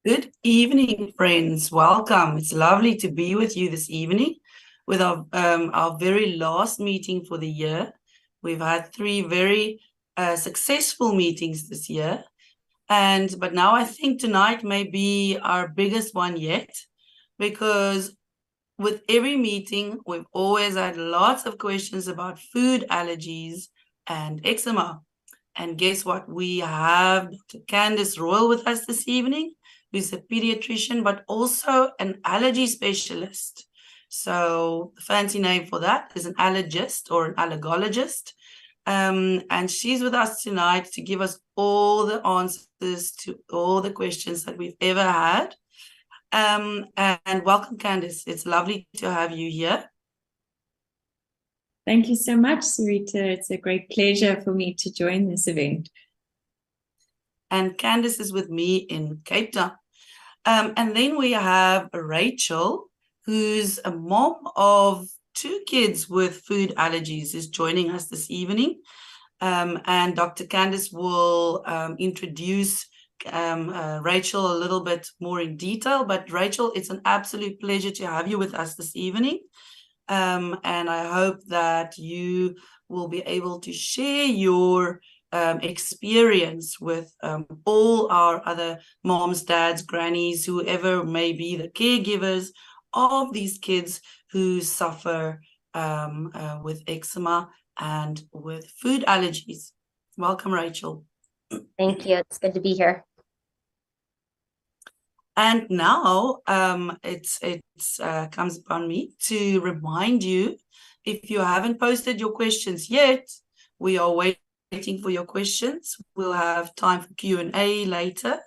Good evening, friends. Welcome. It's lovely to be with you this evening with our very last meeting for the year. We've had three very successful meetings this year, but now I think tonight may be our biggest one yet, because with every meeting we've always had lots of questions about food allergies and eczema. And guess what? We have Dr. Candice Royal with us this evening, who's a pediatrician, but also an allergy specialist. So the fancy name for that is an allergist or an allergologist. And she's with us tonight to give us all the answers to all the questions that we've ever had. And welcome, Candice. It's lovely to have you here. Thank you so much, Sarita. It's a great pleasure for me to join this event. And Candice is with me in Cape Town. And then we have Rachel, who's a mom of two kids with food allergies, is joining us this evening. And Dr. Candice will introduce Rachel a little bit more in detail. But Rachel, it's an absolute pleasure to have you with us this evening. And I hope that you will be able to share your experience with all our other moms, dads, grannies, whoever may be the caregivers of these kids who suffer with eczema and with food allergies. Welcome, Rachel. Thank you. It's good to be here. And now it comes upon me to remind you, if you haven't posted your questions yet, we are waiting for your questions. We'll have time for Q&A later.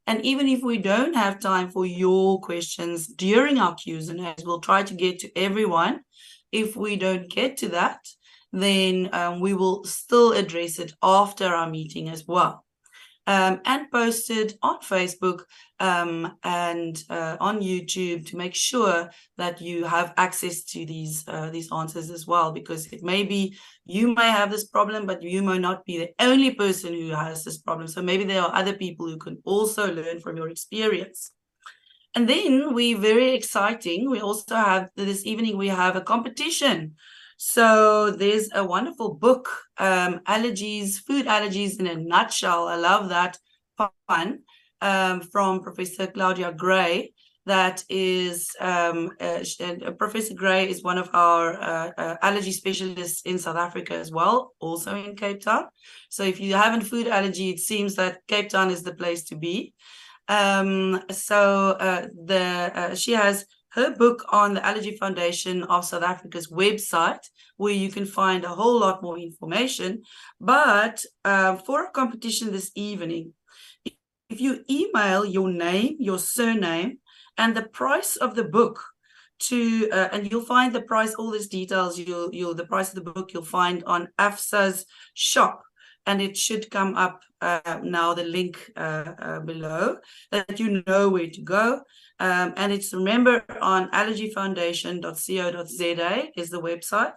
And even if we don't have time for your questions during our Q&As, we'll try to get to everyone. If we don't get to that, then we will still address it after our meeting as well. And posted on Facebook and on YouTube to make sure that you have access to these answers as well, because it may be you may have this problem, but you may not be the only person who has this problem. So maybe there are other people who can also learn from your experience. And then very exciting, we also have this evening, we have a competition. So there's a wonderful book, Allergies, Food Allergies in a Nutshell. I love that one, from Professor Claudia Gray. That is, Professor Gray is one of our allergy specialists in South Africa as well, also in Cape Town. So if you have a food allergy, it seems that Cape Town is the place to be. She has her book on the Allergy Foundation of South Africa's website, where you can find a whole lot more information. But for a competition this evening, if you email your name, your surname, and the price of the book to, and you'll find the price, all these details, the price of the book you'll find on AFSA's shop. And it should come up now, the link below, that you know where to go. And it's, remember, on allergyfoundation.co.za is the website.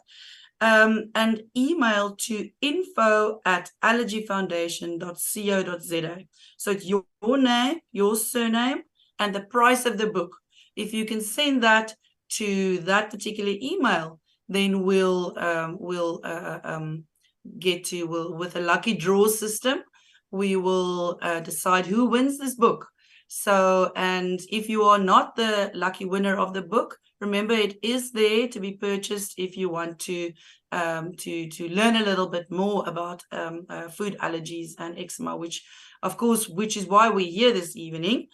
And email to info@allergyfoundation.co.za. So it's your name, your surname, and the price of the book. If you can send that to that particular email, then we'll with a lucky draw system, we will decide who wins this book. So, and if you are not the lucky winner of the book, remember, it is there to be purchased if you want to learn a little bit more about food allergies and eczema, which is why we're here this evening.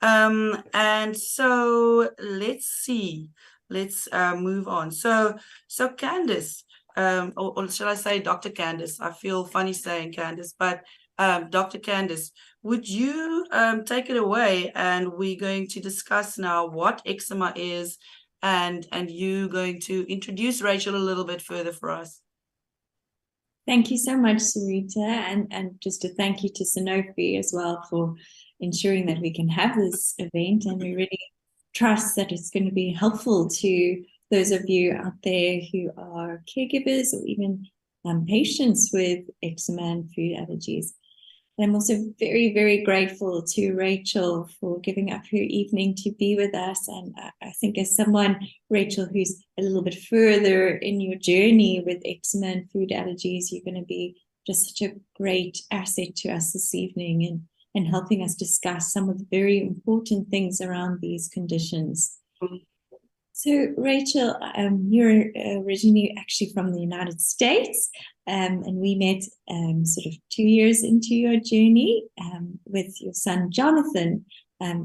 And so let's see, let's move on. So Candice, or shall I say Dr. Candice? I feel funny saying Candice, but Dr. Candice, would you take it away? And we're going to discuss now what eczema is, and you going to introduce Rachel a little bit further for us. Thank you so much, Sarita, and just a thank you to Sanofi as well for ensuring that we can have this event, and we really trust that it's going to be helpful to those of you out there who are caregivers or even patients with eczema and food allergies. And I'm also very, very grateful to Rachel for giving up her evening to be with us. And I think as someone, Rachel, who's a little bit further in your journey with eczema and food allergies, you're going to be just such a great asset to us this evening and helping us discuss some of the very important things around these conditions. So, Rachel, you're originally actually from the United States, and we met sort of 2 years into your journey with your son, Jonathan.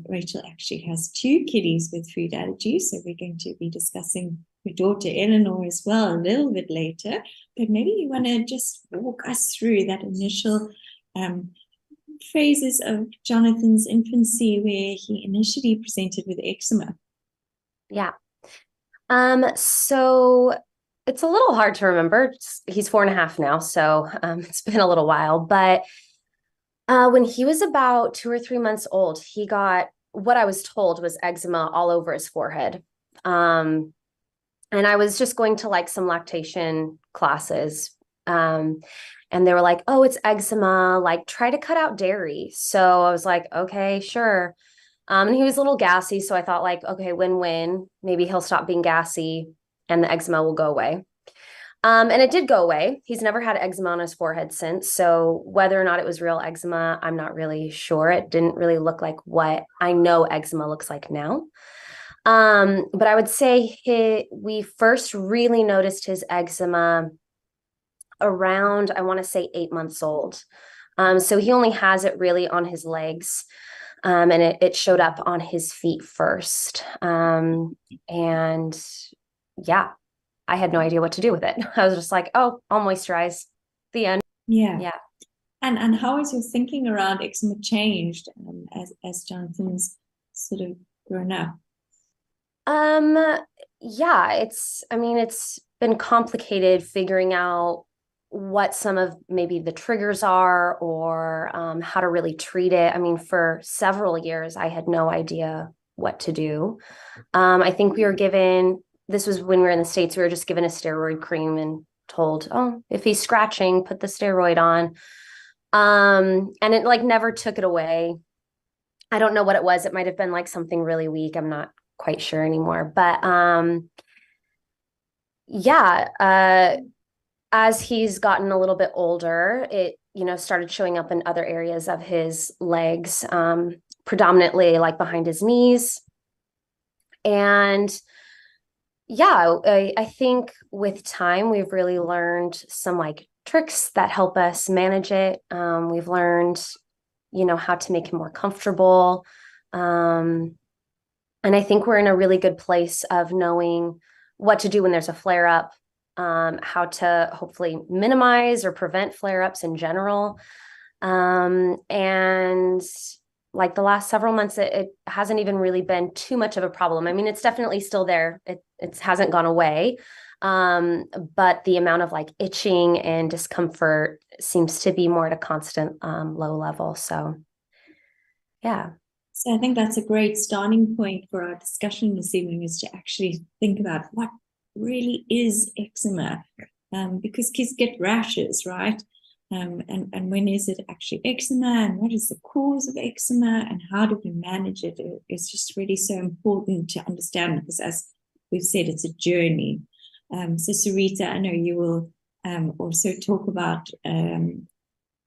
Rachel actually has 2 kiddies with food allergies, so we're going to be discussing your daughter, Eleanor, as well a little bit later. But maybe you want to just walk us through that initial phases of Jonathan's infancy where he initially presented with eczema. Yeah. So it's a little hard to remember. He's 4.5 now, so it's been a little while. But when he was about 2 or 3 months old, he got what I was told was eczema all over his forehead. And I was just going to like some lactation classes. And they were like, oh, it's eczema, like try to cut out dairy. So I was like, okay, sure. And he was a little gassy. So I thought like, okay, win-win. Maybe he'll stop being gassy and the eczema will go away. And it did go away. He's never had eczema on his forehead since. So whether or not it was real eczema, I'm not really sure. It didn't really look like what I know eczema looks like now. But I would say we first really noticed his eczema around, I want to say 8 months old. So he only has it really on his legs. And it showed up on his feet first. And yeah, I had no idea what to do with it. I was just like, oh, I'll moisturize. The end. Yeah. Yeah. And how has your thinking around eczema changed as Jonathan's sort of grown up? Yeah, it's been complicated figuring out what some of maybe the triggers are or how to really treat it. I mean, for several years, I had no idea what to do. I think this was when we were in the States, we were just given a steroid cream and told, oh, if he's scratching, put the steroid on. And it like never took it away. I don't know what it was. It might have been like something really weak. I'm not quite sure anymore. But yeah, as he's gotten a little bit older, it, started showing up in other areas of his legs, predominantly like behind his knees. And yeah, I think with time, we've really learned some like tricks that help us manage it. We've learned, how to make him more comfortable. And I think we're in a really good place of knowing what to do when there's a flare up. How to hopefully minimize or prevent flare-ups in general. And like the last several months, it hasn't even really been too much of a problem. I mean, it's definitely still there. It hasn't gone away. But the amount of like itching and discomfort seems to be more at a constant low level. So yeah. So I think that's a great starting point for our discussion this evening, is to actually think about what really is eczema, because kids get rashes, right? And when is it actually eczema, and what is the cause of eczema, and how do we manage it? It's just really so important to understand, because as we've said, it's a journey. So Sarita, I know you will also talk about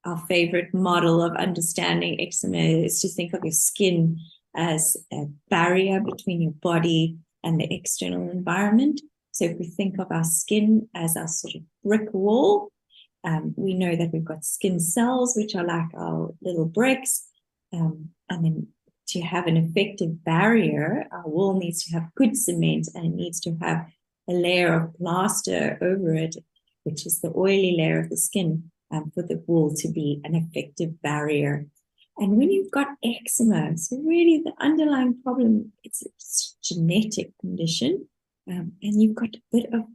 our favorite model of understanding eczema is to think of your skin as a barrier between your body and the external environment. So if we think of our skin as our sort of brick wall, we know that we've got skin cells, which are like our little bricks. And then to have an effective barrier, our wall needs to have good cement, and it needs to have a layer of plaster over it, which is the oily layer of the skin, for the wall to be an effective barrier. And when you've got eczema, so really the underlying problem, it's a genetic condition. And you've got a bit of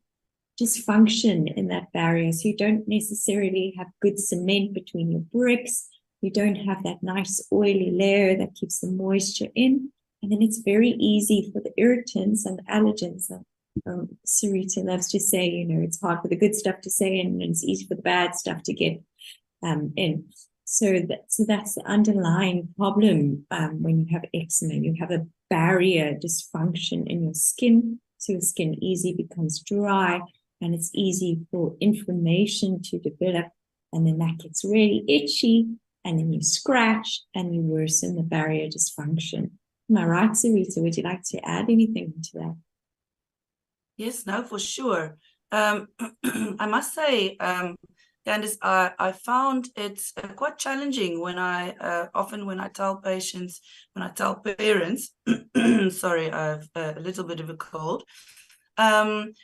dysfunction in that barrier. So you don't necessarily have good cement between your bricks. You don't have that nice oily layer that keeps the moisture in. And then it's very easy for the irritants and the allergens. Sarita loves to say, it's hard for the good stuff to say, and it's easy for the bad stuff to get in. So that's the underlying problem when you have eczema. You have a barrier dysfunction in your skin, so your skin easily becomes dry, and it's easy for inflammation to develop, and then that gets really itchy, and then you scratch, and you worsen the barrier dysfunction. Am I right, Sarita? Would you like to add anything to that? Yes, no, for sure. I must say, Candice, I found it's quite challenging when often when I tell patients, when I tell parents, sorry, I have a little bit of a cold.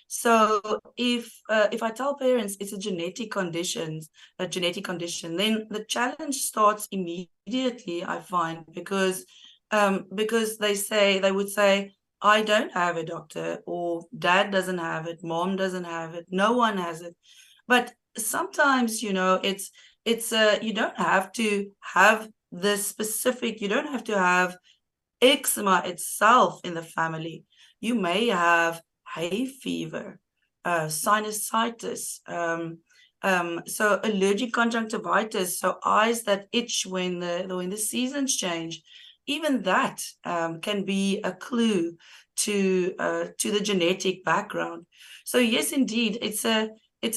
So if I tell parents it's a genetic condition, then the challenge starts immediately, I find, because they would say, I don't have it, doctor, or dad doesn't have it, mom doesn't have it, no one has it. But sometimes, it's you don't have to have this specific, you don't have to have eczema itself in the family. You may have hay fever, sinusitis, so allergic conjunctivitis, so eyes that itch when the seasons change. Even that can be a clue to the genetic background. So yes, indeed, it's a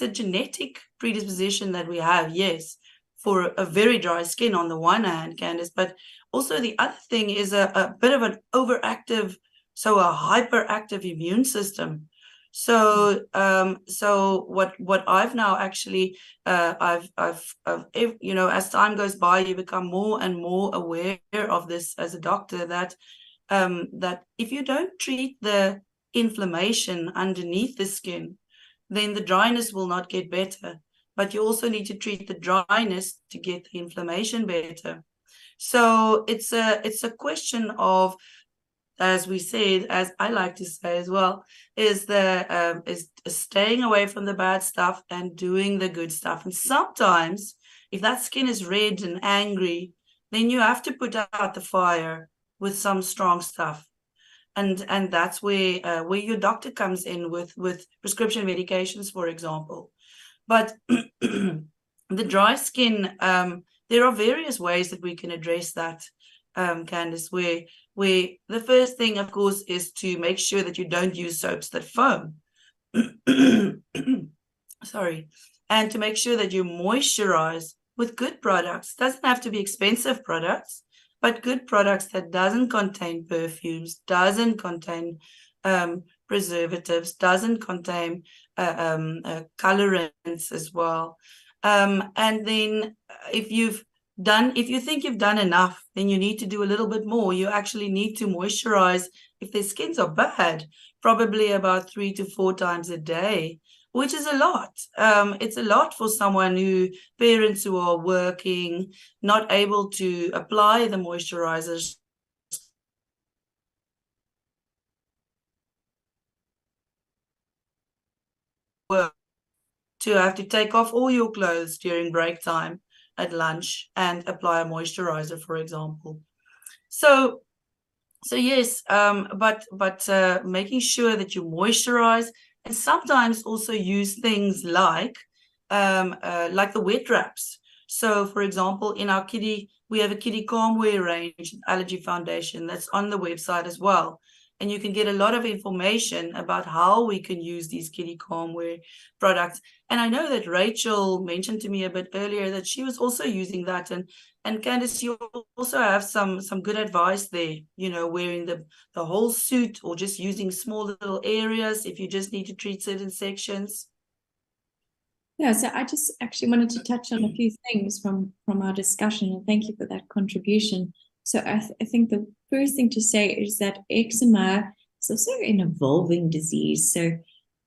genetic predisposition that we have, yes, for a very dry skin on the one hand, Candice, but also the other thing is a bit of an overactive, so a hyperactive immune system. So what I've now actually I've as time goes by, you become more and more aware of this as a doctor, that if you don't treat the inflammation underneath the skin, then the dryness will not get better. But you also need to treat the dryness to get the inflammation better. So it's a question of, as we said, as I like to say as well, is staying away from the bad stuff and doing the good stuff. And sometimes, if that skin is red and angry, then you have to put out the fire with some strong stuff. And that's where your doctor comes in with prescription medications, for example. But the dry skin, there are various ways that we can address that, Candice, where the first thing, of course, is to make sure that you don't use soaps that foam. Sorry. And to make sure that you moisturize with good products. Doesn't have to be expensive products, but good products that doesn't contain perfumes, doesn't contain preservatives, doesn't contain colorants as well. And then if you think you've done enough, then you need to do a little bit more. You actually need to moisturize, if their skins are bad, probably about 3 to 4 times a day, which is a lot. It's a lot for parents who are working, not able to apply the moisturizers to have to take off all your clothes during break time at lunch and apply a moisturizer, for example. So yes, but making sure that you moisturize, and sometimes also use things like the wet wraps. So, for example, in our we have a Kitty Calmwear range, Allergy Foundation, that's on the website as well. And you can get a lot of information about how we can use these Kitty Calmwear products. And I know that Rachel mentioned to me a bit earlier that she was also using that. And Candice, you also have some good advice there, wearing the whole suit, or just using small little areas if you just need to treat certain sections. Yeah, so I just actually wanted to touch on a few things from our discussion, and thank you for that contribution. So I think the first thing to say is that eczema is also an evolving disease. So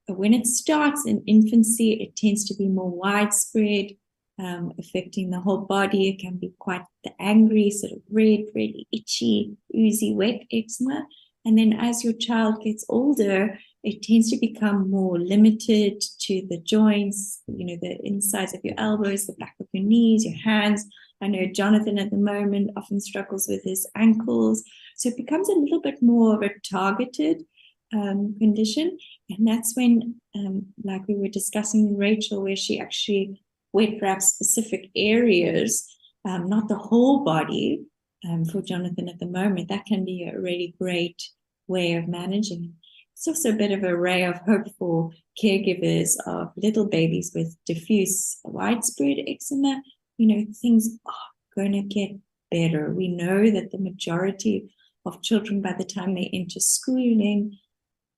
when it starts in infancy, it tends to be more widespread, affecting the whole body. It can be quite the angry, sort of red, really itchy, oozy, wet eczema. And then as your child gets older, it tends to become more limited to the joints, the insides of your elbows, the back of your knees, your hands. I know Jonathan at the moment often struggles with his ankles. So it becomes a little bit more of a targeted condition. And that's when, like we were discussing with Rachel, where she actually wet wraps specific areas, not the whole body. For Jonathan at the moment, that can be a really great way of managing. It's also a bit of a ray of hope for caregivers of little babies with diffuse widespread eczema. Things are going to get better. We know that the majority of children, by the time they enter schooling,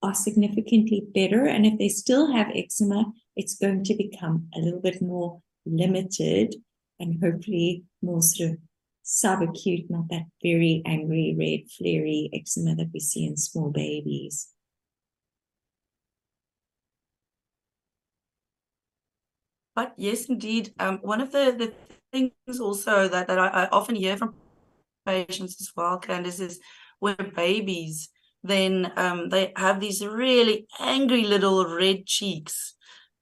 are significantly better. And if they still have eczema, it's going to become a little bit more limited and hopefully more sort of subacute, not that very angry, red, flary eczema that we see in small babies. But yes, indeed. One of the things also that I often hear from patients as well, Candice, is when babies, then they have these really angry little red cheeks,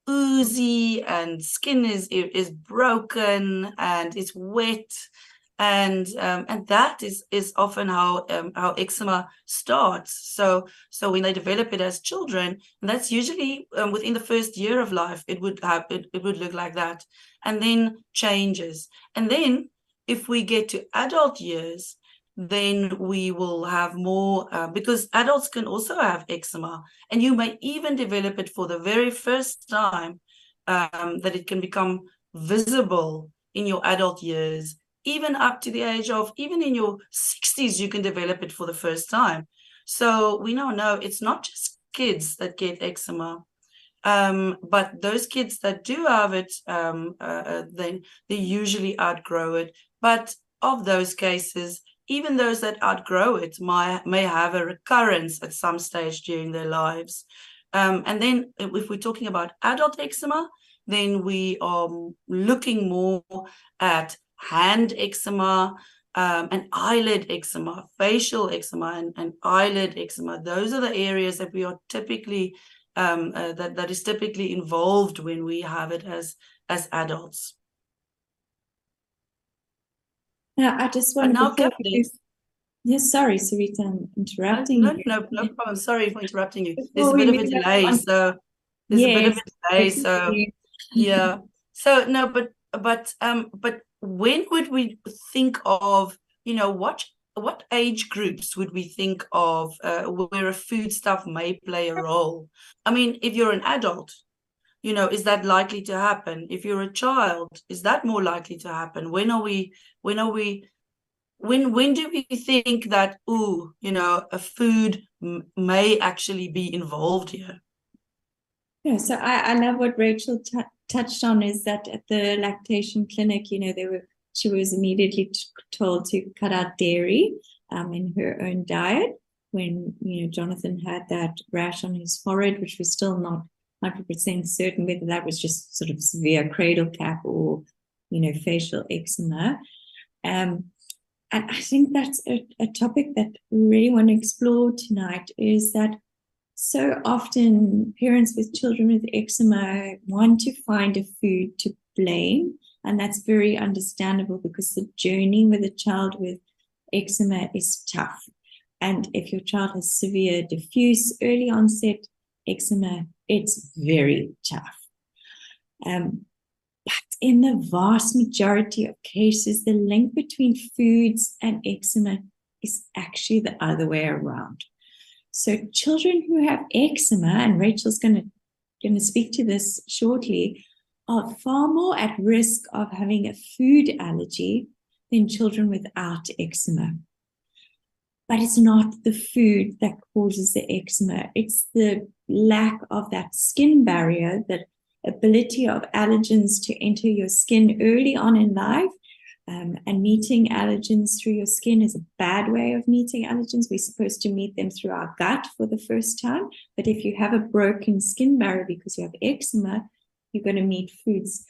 oozy, and skin is broken and it's wet. And that is often how eczema starts. So when they develop it as children, and that's usually within the first year of life, it would look like that, and then changes. And then if we get to adult years, then we will have more, because adults can also have eczema, and you may even develop it for the very first time, that it can become visible in your adult years. Even up to the age of, even in your 60s, you can develop it for the first time. So we now know it's not just kids that get eczema, but those kids that do have it, then they usually outgrow it. But of those cases, even those that outgrow it may have a recurrence at some stage during their lives. And then if we're talking about adult eczema, then we are looking more at hand eczema, and eyelid eczema, facial eczema, and eyelid eczema. Those are the areas that we are typically, that is typically involved when we have it as adults. Now, I just want to... Yes, sorry, Sarita, I'm interrupting no, you. No problem. Sorry for interrupting you. Before There's a bit of a delay, so there's a bit of a delay. So yeah. So no, but when would we think of, what age groups would we think of where a foodstuff may play a role? I mean, if you're an adult, is that likely to happen? If you're a child, is that more likely to happen? When do we think that, a food may actually be involved here? Yeah, so I love what Rachel touched on, is that at the lactation clinic, she was immediately told to cut out dairy in her own diet when, Jonathan had that rash on his forehead, which was still not 100% certain whether that was just sort of severe cradle cap or, facial eczema. And I think that's a topic that we really want to explore tonight, is that so often parents with children with eczema want to find a food to blame, and that's very understandable because the journey with a child with eczema is tough. And if your child has severe diffuse early onset eczema, it's very tough. But in the vast majority of cases, the link between foods and eczema is actually the other way around. So children who have eczema, and Rachel's going to speak to this shortly, are far more at risk of having a food allergy than children without eczema. But it's not the food that causes the eczema. It's the lack of that skin barrier, that ability of allergens to enter your skin early on in life. And meeting allergens through your skin is a bad way of meeting allergens. We're supposed to meet them through our gut for the first time. But if you have a broken skin barrier because you have eczema, you're going to meet foods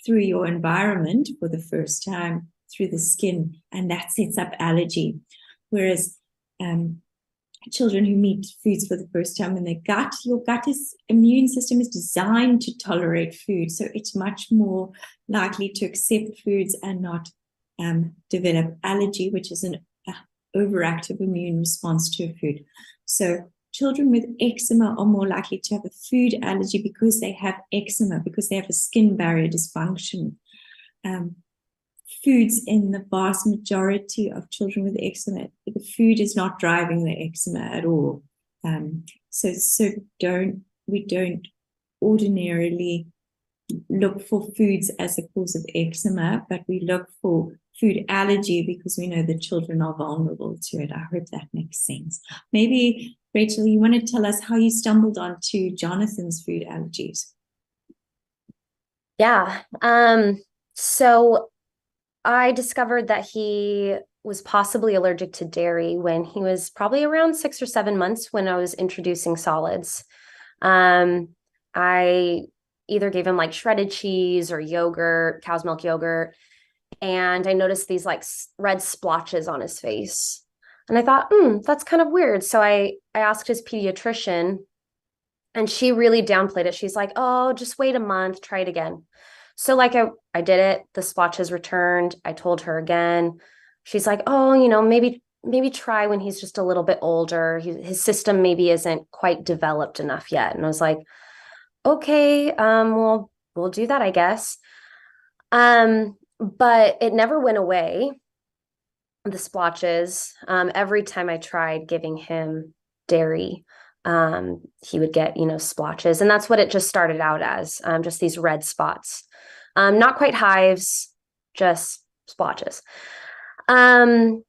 through your environment for the first time through the skin, and that sets up allergy. Whereas children who meet foods for the first time in their gut, your immune system is designed to tolerate food. So it's much more likely to accept foods and not develop allergy, which is an overactive immune response to a food. So children with eczema are more likely to have a food allergy because they have eczema, because they have a skin barrier dysfunction. foods in the vast majority of children with eczema. The food is not driving the eczema at all. So we don't ordinarily look for foods as a cause of eczema, but we look for food allergy because we know the children are vulnerable to it. I hope that makes sense. Maybe, Rachel, you want to tell us how you stumbled onto Jonathan's food allergies? Yeah. So I discovered that he was possibly allergic to dairy when he was probably around 6 or 7 months when I was introducing solids. I either gave him like shredded cheese or yogurt, cow's milk yogurt, and I noticed these like red splotches on his face. And I thought, that's kind of weird. So I asked his pediatrician, and she really downplayed it. She's like, oh, just wait a month, try it again. So like I did it, the splotches returned. I told her again. She's like, oh, maybe try when he's just a little bit older. His system maybe isn't quite developed enough yet. And I was like, okay, well, we'll do that, I guess. But it never went away, the splotches. Every time I tried giving him dairy, he would get, splotches. And that's what it just started out as, just these red spots. Not quite hives, just splotches. And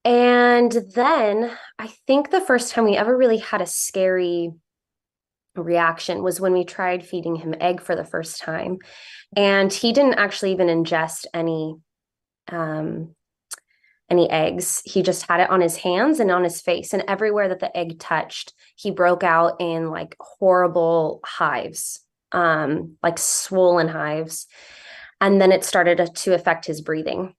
then I think the first time we ever really had a scary reaction was when we tried feeding him egg for the first time. And he didn't actually even ingest any eggs. He just had it on his hands and on his face, and everywhere that the egg touched, he broke out in like horrible hives, like swollen hives. And then it started to affect his breathing.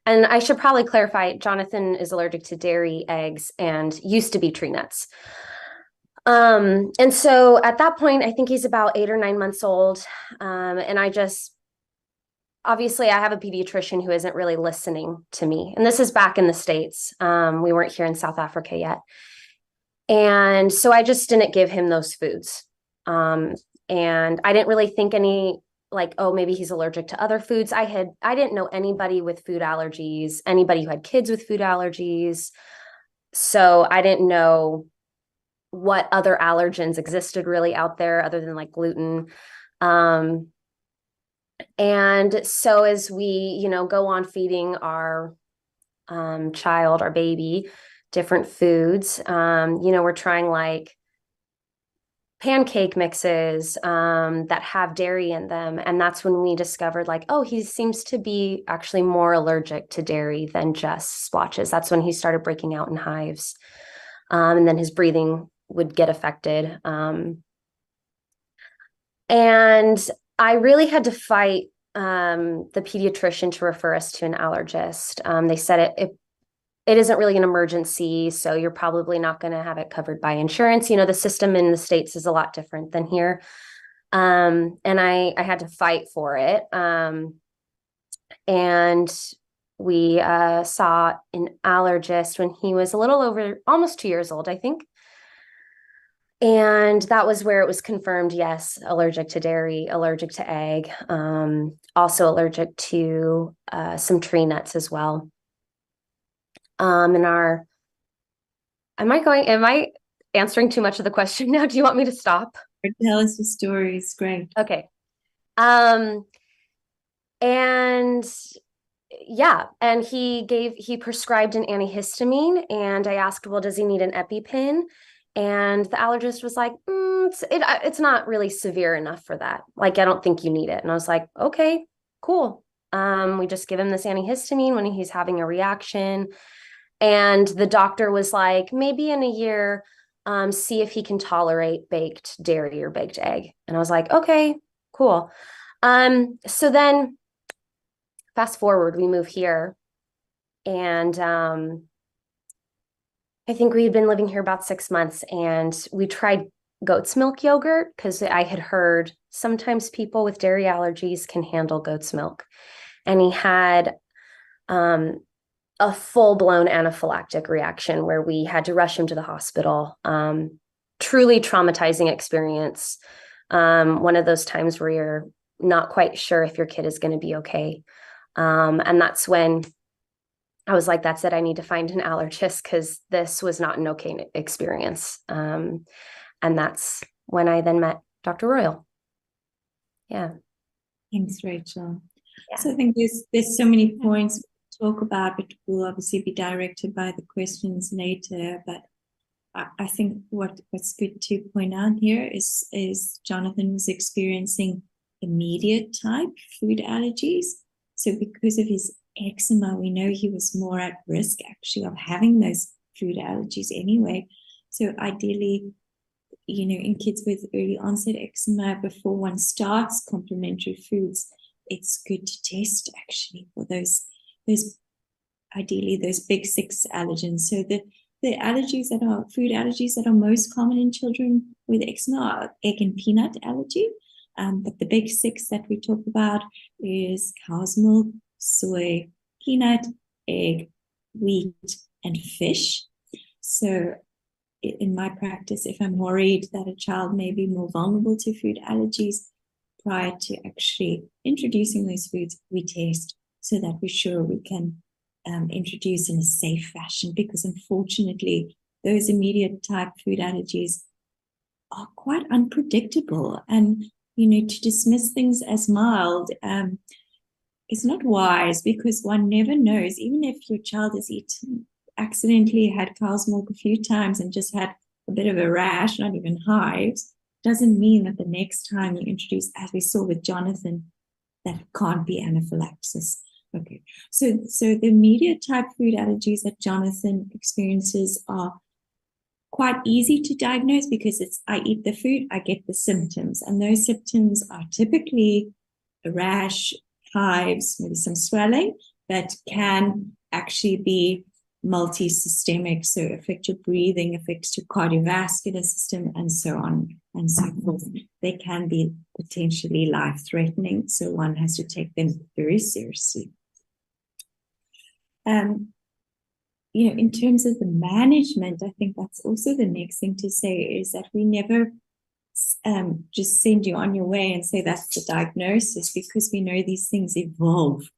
And I should probably clarify, Jonathan is allergic to dairy, eggs, and used to be tree nuts. And so at that point, I think he's about 8 or 9 months old. And obviously I have a pediatrician who isn't really listening to me. And this is back in the States. We weren't here in South Africa yet. And so I just didn't give him those foods. And I didn't really think like, oh, maybe he's allergic to other foods. I didn't know anybody with food allergies, anybody who had kids with food allergies. So I didn't know what other allergens existed really out there other than like gluten. And so as we, go on feeding our child, our baby, different foods, we're trying like pancake mixes that have dairy in them. And that's when we discovered like, oh, he seems to be actually more allergic to dairy than just splotches. That's when he started breaking out in hives. And then his breathing would get affected. And I really had to fight the pediatrician to refer us to an allergist. They said it isn't really an emergency, so you're probably not going to have it covered by insurance. The system in the States is a lot different than here. And I had to fight for it. And we saw an allergist when he was a little over almost 2 years old, I think. And that was where it was confirmed, yes, allergic to dairy, allergic to egg, also allergic to some tree nuts as well. Am I answering too much of the question now? Do you want me to stop? Tell us the story. It's great. Okay. And yeah, and he prescribed an antihistamine, and I asked, well, does he need an EpiPen? And the allergist was like, it's not really severe enough for that. Like, I don't think you need it. And I was like, okay, cool. We just give him this antihistamine when he's having a reaction. And the doctor was like, maybe in a year, see if he can tolerate baked dairy or baked egg. And I was like, okay, cool. So then fast forward, we move here, and I think we had been living here about 6 months, and we tried goat's milk yogurt because I had heard sometimes people with dairy allergies can handle goat's milk. And he had a full-blown anaphylactic reaction where we had to rush him to the hospital. Truly traumatizing experience. One of those times where you're not quite sure if your kid is going to be okay. And that's when I was like, that's it. I need to find an allergist because this was not an okay experience. And that's when I then met Dr. Royal. Yeah. Thanks, Rachel. Yeah. So I think there's so many points to talk about, but we'll obviously be directed by the questions later. But I think what's good to point out here is Jonathan was experiencing immediate type food allergies. So because of his eczema, we know he was more at risk actually of having those food allergies anyway. So ideally, in kids with early onset eczema, before one starts complementary foods, it's good to test actually for those ideally those big six allergens. So the allergies that are food allergies that are most common in children with eczema are egg and peanut allergy. But the big six that we talk about is cow's milk, soy, peanut, egg, wheat, and fish. So in my practice, if I'm worried that a child may be more vulnerable to food allergies, prior to actually introducing those foods, we test so that we're sure we can introduce in a safe fashion, because unfortunately, those immediate type food allergies are quite unpredictable. And, to dismiss things as mild is not wise, because one never knows. Even if your child has accidentally had cow's milk a few times and just had a bit of a rash, not even hives, doesn't mean that the next time you introduce, as we saw with Jonathan, that can't be anaphylaxis. Okay, so the immediate type food allergies that Jonathan experiences are quite easy to diagnose, because I eat the food, I get the symptoms, and those symptoms are typically a rash, hives, maybe some swelling, that can actually be multi-systemic, so affect your breathing, affects your cardiovascular system, and so on and so forth. They can be potentially life-threatening, so one has to take them very seriously. In terms of the management, I think that's also the next thing to say, is that we never just send you on your way and say that's the diagnosis, because we know these things evolve.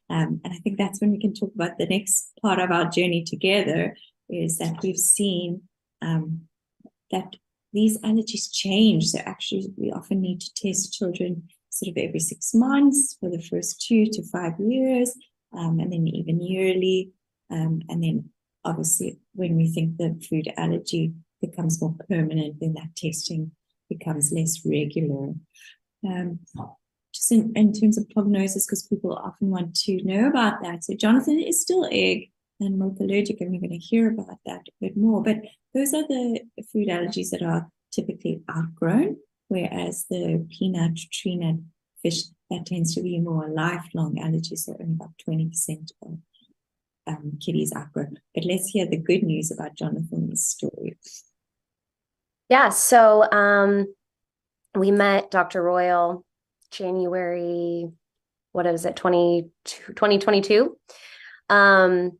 And I think that's when we can talk about the next part of our journey together, is that we've seen that these allergies change. So actually, we often need to test children sort of every 6 months for the first 2 to 5 years, and then even yearly. And then obviously, when we think the food allergy becomes more permanent, then that testing becomes less regular. Just in terms of prognosis, because people often want to know about that. So Jonathan is still egg and milk allergic, and we're going to hear about that a bit more. But those are the food allergies that are typically outgrown, whereas the peanut, tree nut, fish, that tends to be more lifelong allergies, so only about 20% of kiddies outgrow. But let's hear the good news about Jonathan's story. Yeah, so we met Dr. Royal January, what is it, 2022, and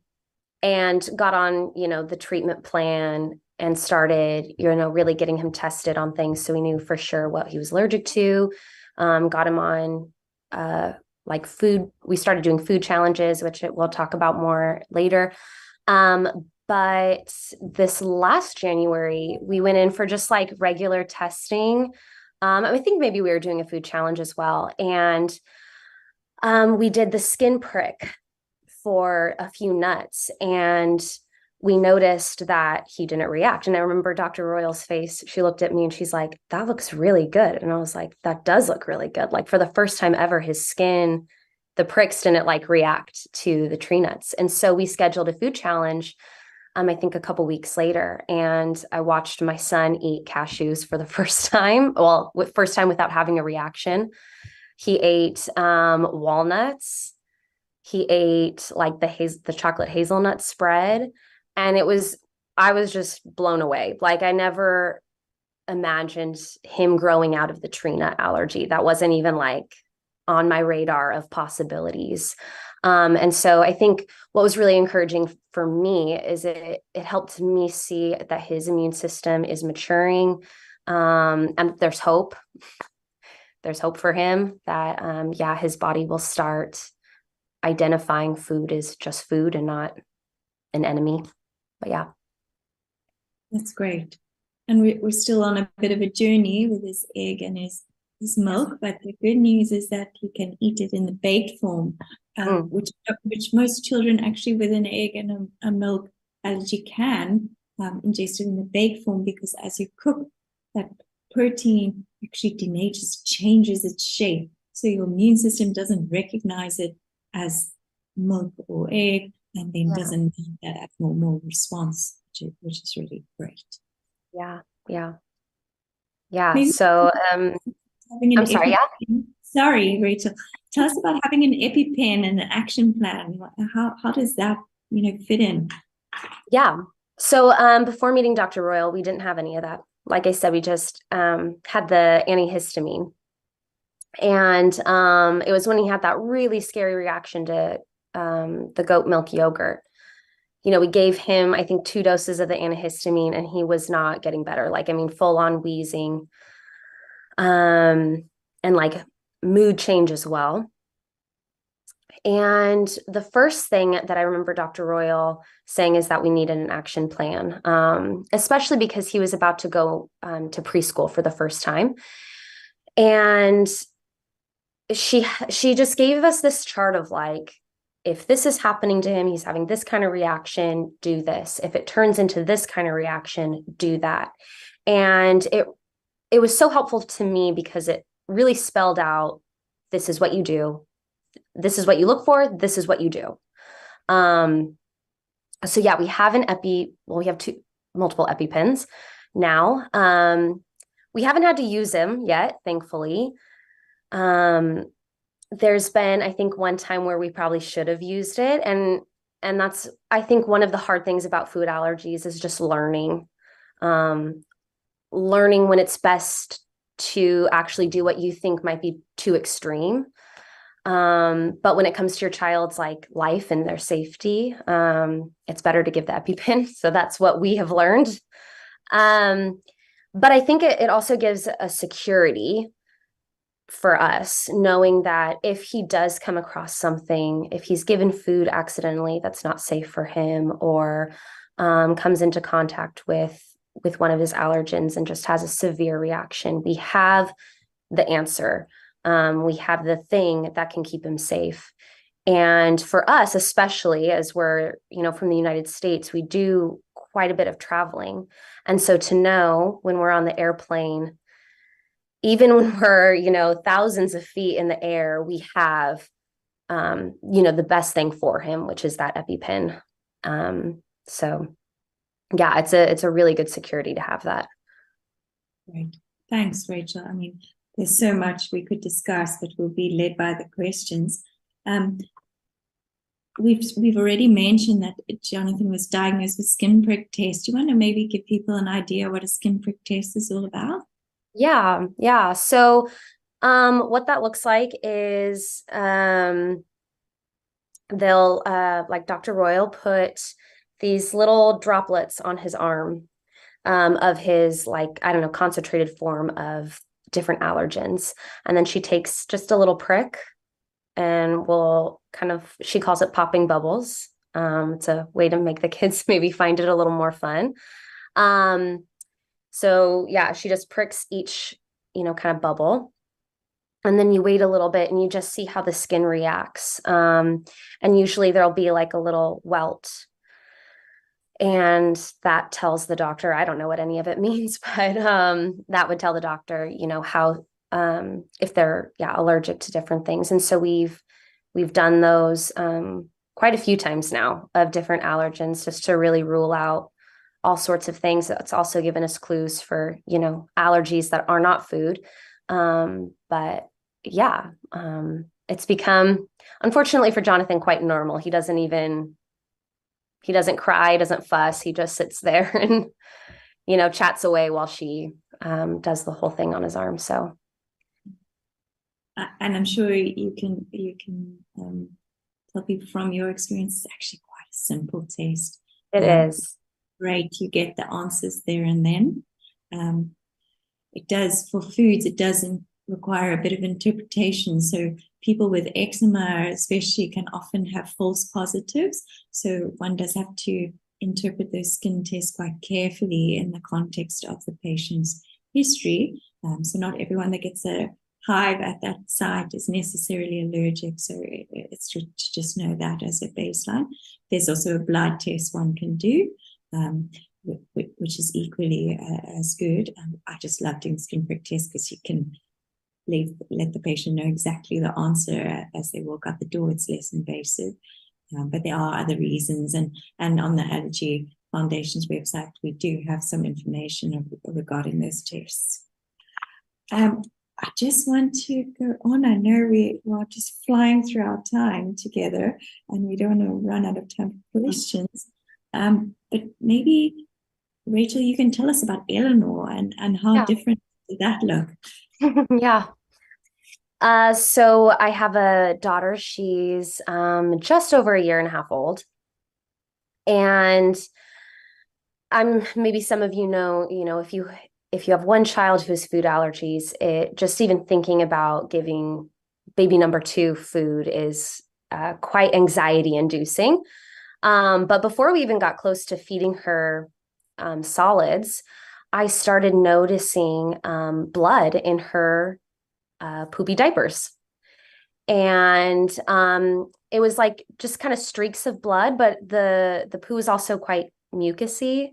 got on, the treatment plan and started, really getting him tested on things, so we knew for sure what he was allergic to. Got him on like food. We started doing food challenges, which we'll talk about more later. But this last January, we went in for just like regular testing. I think maybe we were doing a food challenge as well. And we did the skin prick for a few nuts, and we noticed that he didn't react. And I remember Dr. Royal's face. She looked at me and she's like, that looks really good. And I was like, that does look really good. Like, for the first time ever, his skin, the pricks didn't like react to the tree nuts. And so we scheduled a food challenge, I think a couple weeks later, and I watched my son eat cashews for the first time. Well, first time without having a reaction. He ate walnuts. He ate like the chocolate hazelnut spread. And I was just blown away. Like, I never imagined him growing out of the tree nut allergy. That wasn't even like on my radar of possibilities. And so I think what was really encouraging for me is it helped me see that his immune system is maturing, and there's hope. there's hope for him that, yeah, his body will start identifying food as just food and not an enemy. But yeah. That's great. And we're still on a bit of a journey with his egg and his milk, but the good news is that he can eat it in the baked form, which most children actually with an egg and a milk allergy can ingest it in the baked form, because as you cook, that protein actually denatures, changes its shape. So your immune system doesn't recognize it as milk or egg, and then doesn't have that abnormal response, which is really great. Yeah. Yeah. Maybe so I'm sorry, yeah. Sorry, Rachel. Tell us about having an EpiPen and an action plan. How does that, fit in? Yeah. So before meeting Dr. Royal, we didn't have any of that. Like I said, we just had the antihistamine. And it was when he had that really scary reaction to the goat milk yogurt. We gave him, I think, 2 doses of the antihistamine, and he was not getting better. Full on wheezing, and like mood change as well. And the first thing that I remember Dr. Royal saying is that we needed an action plan, especially because he was about to go to preschool for the first time. And she just gave us this chart of like, if this is happening to him, he's having this kind of reaction, do this. If it turns into this kind of reaction, do that. And it was so helpful to me because it really spelled out, this is what you do. This is what you look for. This is what you do. So yeah, we have we have multiple EpiPens now. We haven't had to use them yet, thankfully. There's been, I think, one time where we probably should have used it. And that's, I think, one of the hard things about food allergies is just learning when it's best to actually do what you think might be too extreme. But when it comes to your child's like life and their safety, it's better to give the EpiPen. So that's what we have learned. But I think it also gives a security for us, knowing that if he does come across something, if he's given food accidentally that's not safe for him, or comes into contact with one of his allergens and just has a severe reaction, we have the answer. We have the thing that can keep him safe. And for us, especially as we're, from the United States, we do quite a bit of traveling. And so to know when we're on the airplane, even when we're, thousands of feet in the air, we have, the best thing for him, which is that EpiPen. So yeah, it's a really good security to have that. Great. Thanks, Rachel. There's so much we could discuss, but we'll be led by the questions. We've already mentioned that Jonathan was diagnosed with skin prick test. Do you want to maybe give people an idea what a skin prick test is all about? Yeah. So what that looks like is they'll like Dr. Royal put these little droplets on his arm of his, like, I don't know, concentrated form of different allergens. And then she takes just a little prick and she calls it popping bubbles. It's a way to make the kids maybe find it a little more fun. So yeah, she just pricks each, kind of bubble. And then you wait a little bit and you just see how the skin reacts. And usually there'll be like a little welt. And that tells the doctor, I don't know what any of it means, but that would tell the doctor, how, if they're allergic to different things. And so we've done those quite a few times now of different allergens, just to really rule out all sorts of things. It's also given us clues for, allergies that are not food. But yeah, it's become, unfortunately for Jonathan, quite normal. He doesn't cry, doesn't fuss. He just sits there and, chats away while she does the whole thing on his arm. So. And I'm sure you can tell people from your experience, it's actually quite a simple test. It is. Great. You get the answers there and then. It does, for foods, it doesn't require a bit of interpretation. So people with eczema especially can often have false positives. So one does have to interpret those skin tests quite carefully in the context of the patient's history. So not everyone that gets a hive at that site is necessarily allergic. So it's to just know that as a baseline. There's also a blood test one can do, which is equally as good. I just love doing skin prick tests because you can let the patient know exactly the answer as they walk out the door. It's less invasive. But there are other reasons. And on the Allergy Foundation's website, we do have some information regarding those tests. I just want to go on. I know we are just flying through our time together and we don't want to run out of time for questions. But maybe, Rachel, you can tell us about Eleanor and how different did that look? Yeah. So I have a daughter. She's just over a year and a half old. And maybe some of you know, if you have one child who has food allergies, it just even thinking about giving baby number 2 food is quite anxiety inducing. But before we even got close to feeding her solids, I started noticing blood in her poopy diapers. And it was like just kind of streaks of blood, but the poo is also quite mucusy.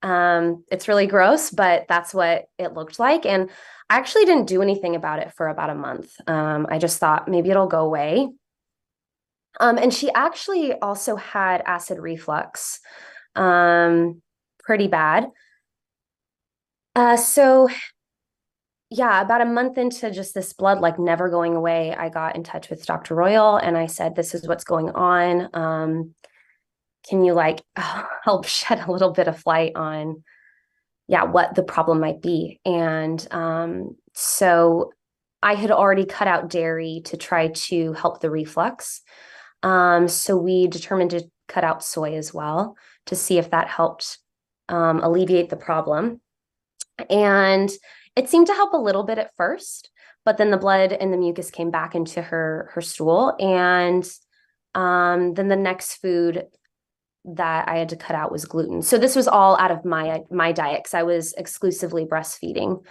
It's really gross, but that's what it looked like. And I actually didn't do anything about it for about a month. I just thought maybe it'll go away. And she actually also had acid reflux, pretty bad. So yeah, about a month into just this blood like never going away, I got in touch with Dr. Royal and I said, this is what's going on. Can you help shed a little bit of light on, what the problem might be? And so I had already cut out dairy to try to help the reflux. So we determined to cut out soy as well to see if that helped alleviate the problem. And it seemed to help a little bit at first, but then the blood and the mucus came back into her stool. And then the next food that I had to cut out was gluten. So this was all out of my diet because I was exclusively breastfeeding.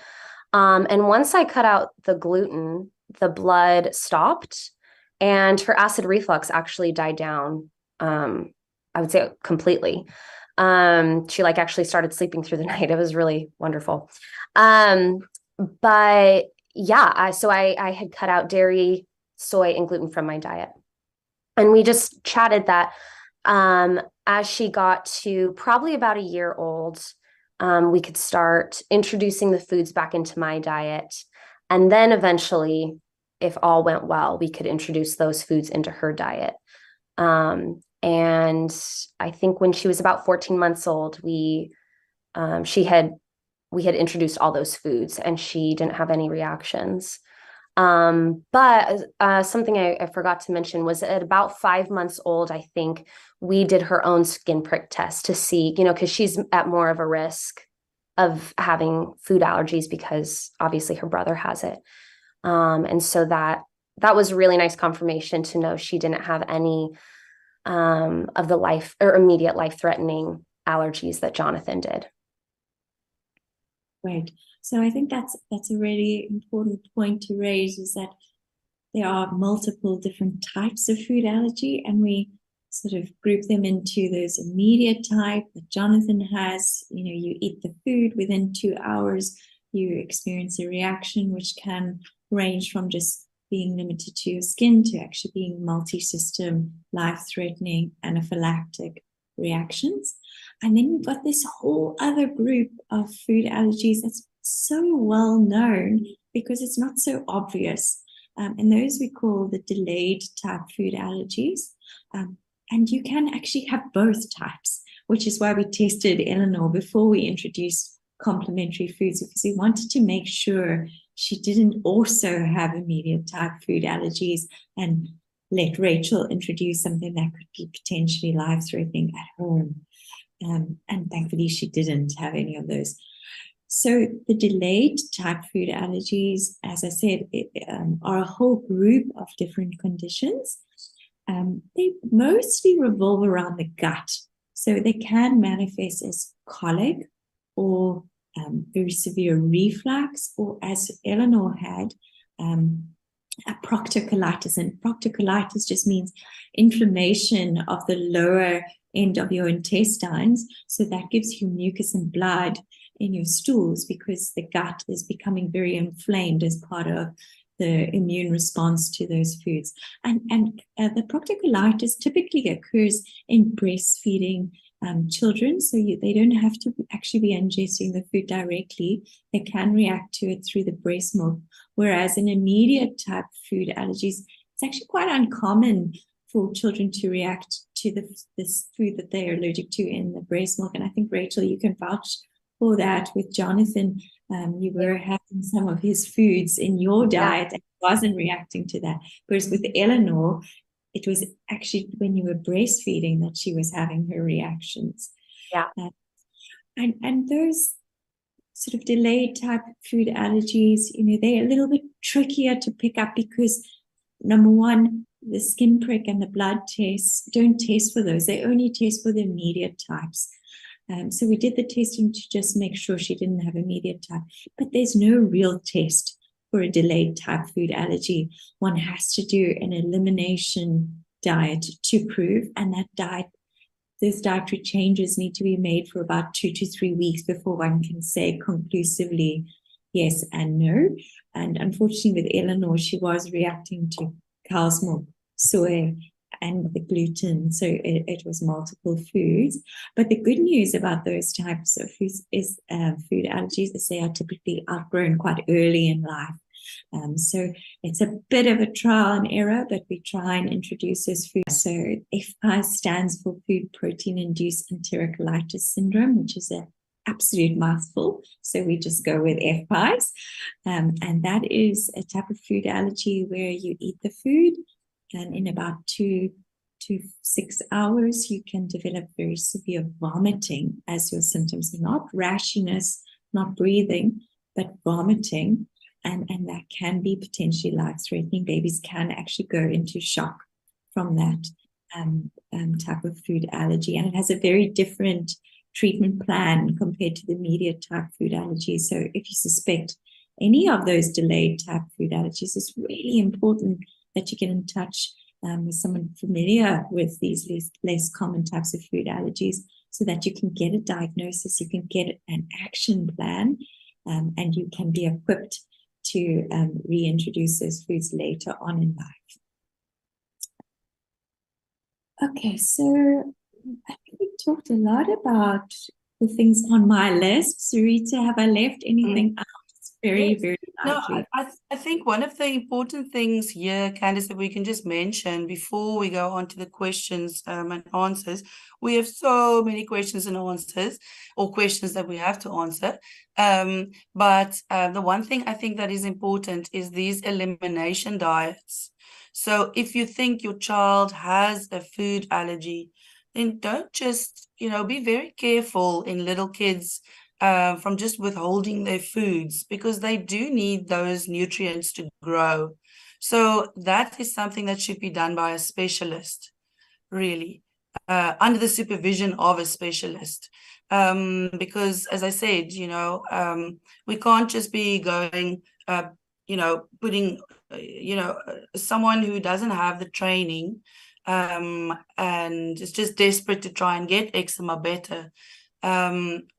And once I cut out the gluten, the blood stopped and her acid reflux actually died down. I would say completely. She actually started sleeping through the night. It was really wonderful. But yeah, so I had cut out dairy, soy, and gluten from my diet. And we just chatted that as she got to probably about a year old, we could start introducing the foods back into my diet. And then eventually, if all went well, we could introduce those foods into her diet. And I think when she was about 14 months old, we had introduced all those foods and she didn't have any reactions. But something I forgot to mention was at about 5 months old, I think we did her own skin prick test to see, because she's at more of a risk of having food allergies because obviously her brother has it. And so that was really nice confirmation to know she didn't have any of the life or immediate life-threatening allergies that Jonathan did. Right. So I think that's a really important point to raise, is that there are multiple different types of food allergy, and we sort of group them into those immediate type that Jonathan has. You eat the food, within 2 hours, you experience a reaction which can range from just being limited to your skin to actually being multi-system, life-threatening, anaphylactic reactions. And then we've got this whole other group of food allergies that's so well known because it's not so obvious. And those we call the delayed type food allergies. And you can actually have both types, which is why we tested Eleanor before we introduced complementary foods, because we wanted to make sure she didn't also have immediate type food allergies and let Rachel introduce something that could be potentially life-threatening at home. And thankfully, she didn't have any of those. So the delayed type food allergies, as I said, are a whole group of different conditions. They mostly revolve around the gut. So they can manifest as colic or very severe reflux, or as Eleanor had, a proctocolitis. And proctocolitis just means inflammation of the lower end of your intestines. So that gives you mucus and blood in your stools because the gut is becoming very inflamed as part of the immune response to those foods. And the proctocolitis typically occurs in breastfeeding children, so they don't have to actually be ingesting the food directly. They can react to it through the breast milk, whereas in immediate type food allergies, it's actually quite uncommon for children to react to this food that they are allergic to in the breast milk. And I think, Rachel, you can vouch for that with Jonathan. You were having some of his foods in your diet and wasn't reacting to that. Whereas with Eleanor, it was actually when you were breastfeeding that she was having her reactions. Yeah. And those sort of delayed type food allergies, they're a little bit trickier to pick up because, number one, the skin prick and the blood tests don't test for those. They only test for the immediate types. So we did the testing to just make sure she didn't have immediate type, but there's no real test for a delayed type food allergy. One has to do an elimination diet to prove, and that diet, those dietary changes need to be made for about 2 to 3 weeks before one can say conclusively yes and no. And unfortunately with Eleanor, she was reacting to cow's milk, soy, and the gluten. So it was multiple foods. But the good news about those types of foods is food allergies is they are typically outgrown quite early in life. So it's a bit of a trial and error, but we try and introduce those foods. So FPI stands for food protein induced enterocolitis syndrome, which is an absolute mouthful. So we just go with FPIs. And that is a type of food allergy where you eat the food, and in about 2 to 6 hours, you can develop very severe vomiting as your symptoms, not rashiness, not breathing, but vomiting. And that can be potentially life-threatening. Babies can actually go into shock from that type of food allergy. And it has a very different treatment plan compared to the immediate type food allergy. So if you suspect any of those delayed type food allergies, it's really important that you get in touch with someone familiar with these less common types of food allergies so that you can get a diagnosis, you can get an action plan, and you can be equipped to reintroduce those foods later on in life. Okay, so I think we talked a lot about the things on my list. Sarita, have I left anything out? Very, very likely. No, I think one of the important things here, Candice, that we can just mention before we go on to the questions and answers. We have so many questions and answers, or questions that we have to answer. But the one thing I think that is important is these elimination diets. So if you think your child has a food allergy, then don't just, be very careful in little kids from just withholding their foods, because they do need those nutrients to grow. So that is something that should be done by a specialist, really, under the supervision of a specialist. Because as I said, we can't just be going, putting, someone who doesn't have the training and is just desperate to try and get eczema better.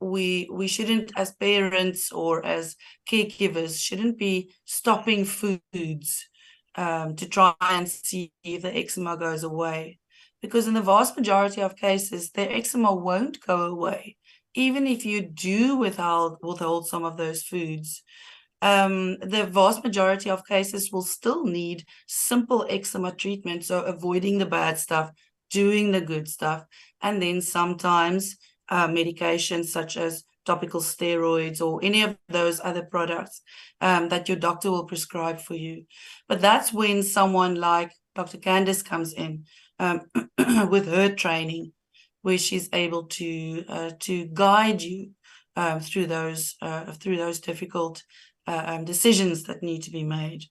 We shouldn't, as parents or as caregivers, shouldn't be stopping foods to try and see if the eczema goes away, because in the vast majority of cases the eczema won't go away even if you do withhold some of those foods. The vast majority of cases will still need simple eczema treatment, so avoiding the bad stuff, doing the good stuff, and then sometimes medications such as topical steroids or any of those other products that your doctor will prescribe for you. But that's when someone like Dr. Candice comes in with her training, where she's able to guide you through those difficult decisions that need to be made.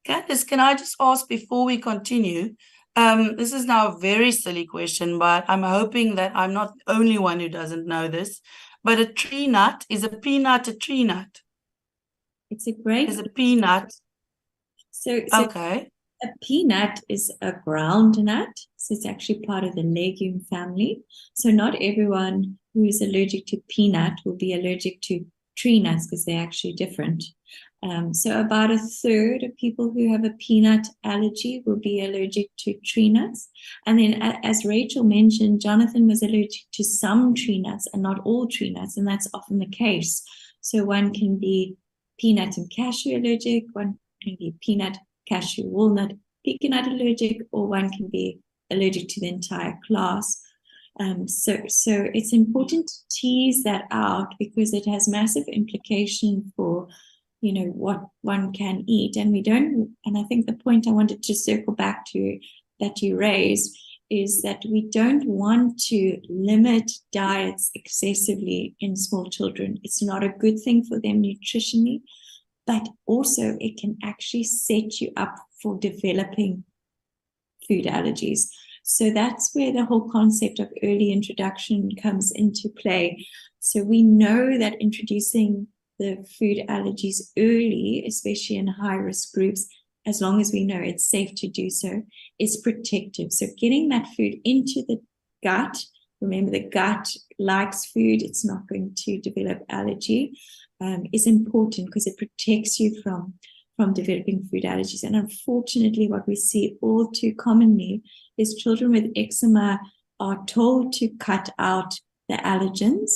Candice, can I just ask before we continue? This is now a very silly question, but I'm hoping that I'm not the only one who doesn't know this. But a tree nut, is a peanut a tree nut? It's a great. Is a peanut? So okay. A peanut is a ground nut, so it's actually part of the legume family. So not everyone who is allergic to peanut will be allergic to tree nuts because they're actually different. So about a third of people who have a peanut allergy will be allergic to tree nuts. And then, as Rachel mentioned, Jonathan was allergic to some tree nuts and not all tree nuts, and that's often the case. So one can be peanut and cashew allergic, one can be peanut, cashew, walnut, pecan allergic, or one can be allergic to the entire class. So it's important to tease that out because it has massive implication for, what one can eat. And I think the point I wanted to circle back to that you raised is that we don't want to limit diets excessively in small children. It's not a good thing for them nutritionally, but also it can actually set you up for developing food allergies. So that's where the whole concept of early introduction comes into play. So we know that introducing the food allergies early, especially in high-risk groups, as long as we know it's safe to do so, is protective. So getting that food into the gut, remember the gut likes food, it's not going to develop allergy, is important because it protects you from developing food allergies. And unfortunately, what we see all too commonly is children with eczema are told to cut out the allergens,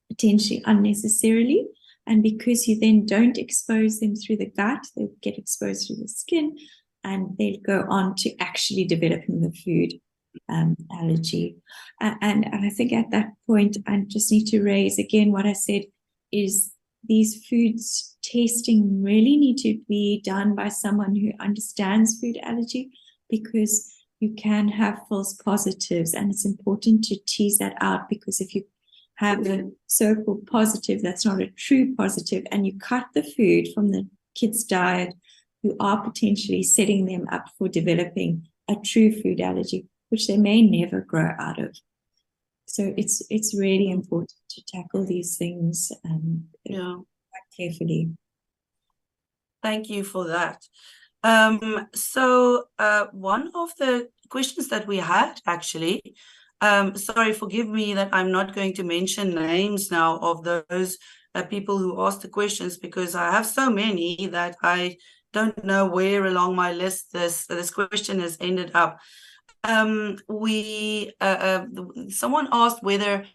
potentially unnecessarily. And because you then don't expose them through the gut, they get exposed through the skin, and they go on to actually developing the food allergy. And I think at that point, I just need to raise again what I said is these foods testing really need to be done by someone who understands food allergy, because you can have false positives, and it's important to tease that out, because if you have a so-called positive that's not a true positive and you cut the food from the kid's diet, you are potentially setting them up for developing a true food allergy, which they may never grow out of. So it's really important to tackle these things quite carefully. Thank you for that. So one of the questions that we had actually, sorry, forgive me that I'm not going to mention names now of those people who asked the questions, because I have so many that I don't know where along my list this question has ended up. Someone asked whether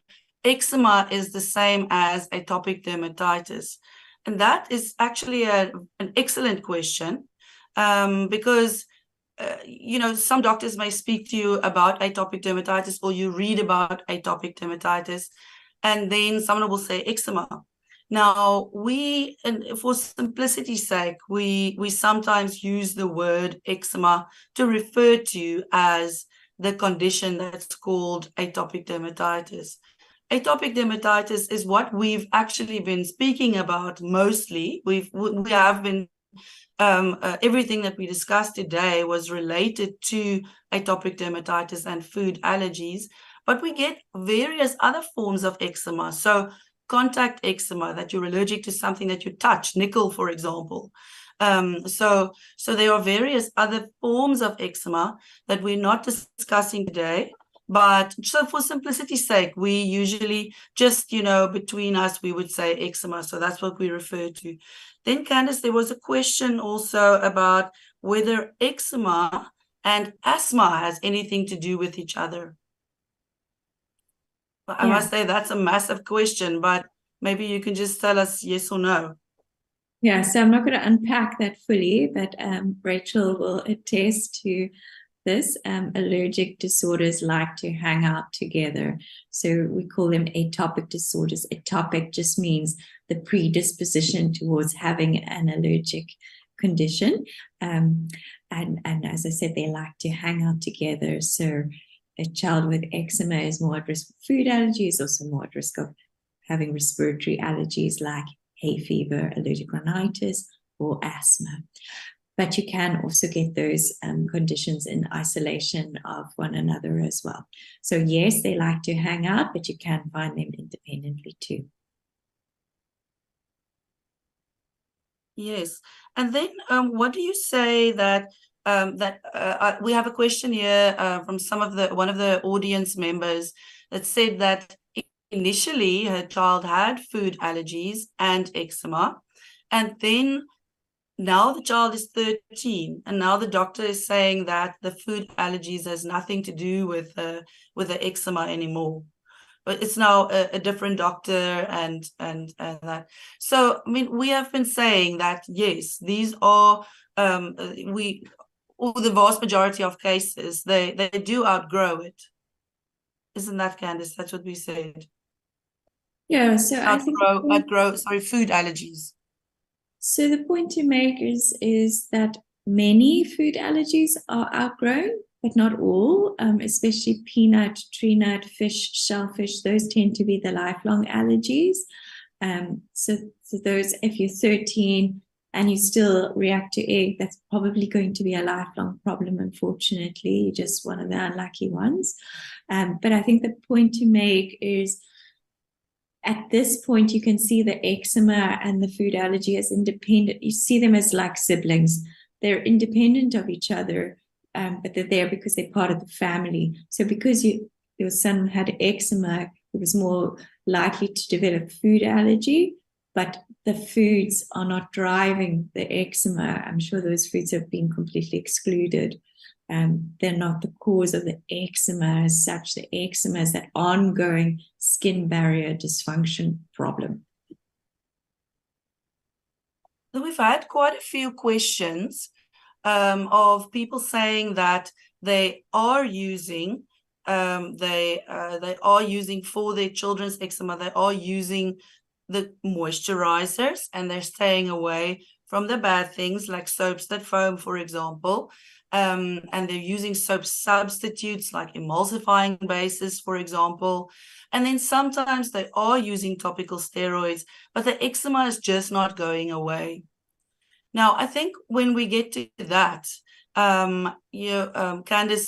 eczema is the same as atopic dermatitis. And that is actually an excellent question, because some doctors may speak to you about atopic dermatitis, or you read about atopic dermatitis, and then someone will say eczema. Now, and for simplicity's sake, we sometimes use the word eczema to refer to as the condition that's called atopic dermatitis. Atopic dermatitis is what we've actually been speaking about mostly. We have been everything that we discussed today was related to atopic dermatitis and food allergies, but we get various other forms of eczema. So contact eczema, that you're allergic to something that you touch, nickel, for example. So there are various other forms of eczema that we're not discussing today. But so for simplicity's sake, we usually just, between us, we would say eczema. So that's what we refer to. Then, Candice, there was a question also about whether eczema and asthma has anything to do with each other. I must say that's a massive question, but maybe you can just tell us yes or no. Yeah, so I'm not going to unpack that fully, but Rachel will attest to this. Allergic disorders like to hang out together. So we call them atopic disorders. Atopic just means the predisposition towards having an allergic condition. And as I said, they like to hang out together. So a child with eczema is more at risk of food allergy, is also more at risk of having respiratory allergies like hay fever, allergic rhinitis, or asthma. But you can also get those conditions in isolation of one another as well. So yes, they like to hang out, but you can find them independently too. Yes. And then what do you say that we have a question here from one of the audience members that said that initially her child had food allergies and eczema, and then now the child is 13, and now the doctor is saying that the food allergies has nothing to do with the eczema anymore. But it's now a different doctor and that. So I mean, we have been saying that yes, these are or the vast majority of cases they do outgrow it. Isn't that, Candice? That's what we said. Yeah, so I think outgrow food allergies. So the point to make is that many food allergies are outgrown, but not all, especially peanut, tree nut, fish, shellfish. Those tend to be the lifelong allergies. So those, if you're 13 and you still react to egg, that's probably going to be a lifelong problem, unfortunately. You're just one of the unlucky ones. But I think the point to make is, at this point, you can see the eczema and the food allergy as independent. You see them as like siblings. They're independent of each other, but they're there because they're part of the family. So because your son had eczema, it was more likely to develop food allergy, but the foods are not driving the eczema. I'm sure those foods have been completely excluded. They're not the cause of the eczema as such. The eczema is that ongoing skin barrier dysfunction problem. So we've had quite a few questions of people saying that they are using they are using for their children's eczema, they are using the moisturizers, and they're staying away from the bad things like soaps that foam, for example. And they're using soap substitutes like emulsifying bases, for example. And then sometimes they are using topical steroids, but the eczema is just not going away. Now, I think when we get to that, Candice,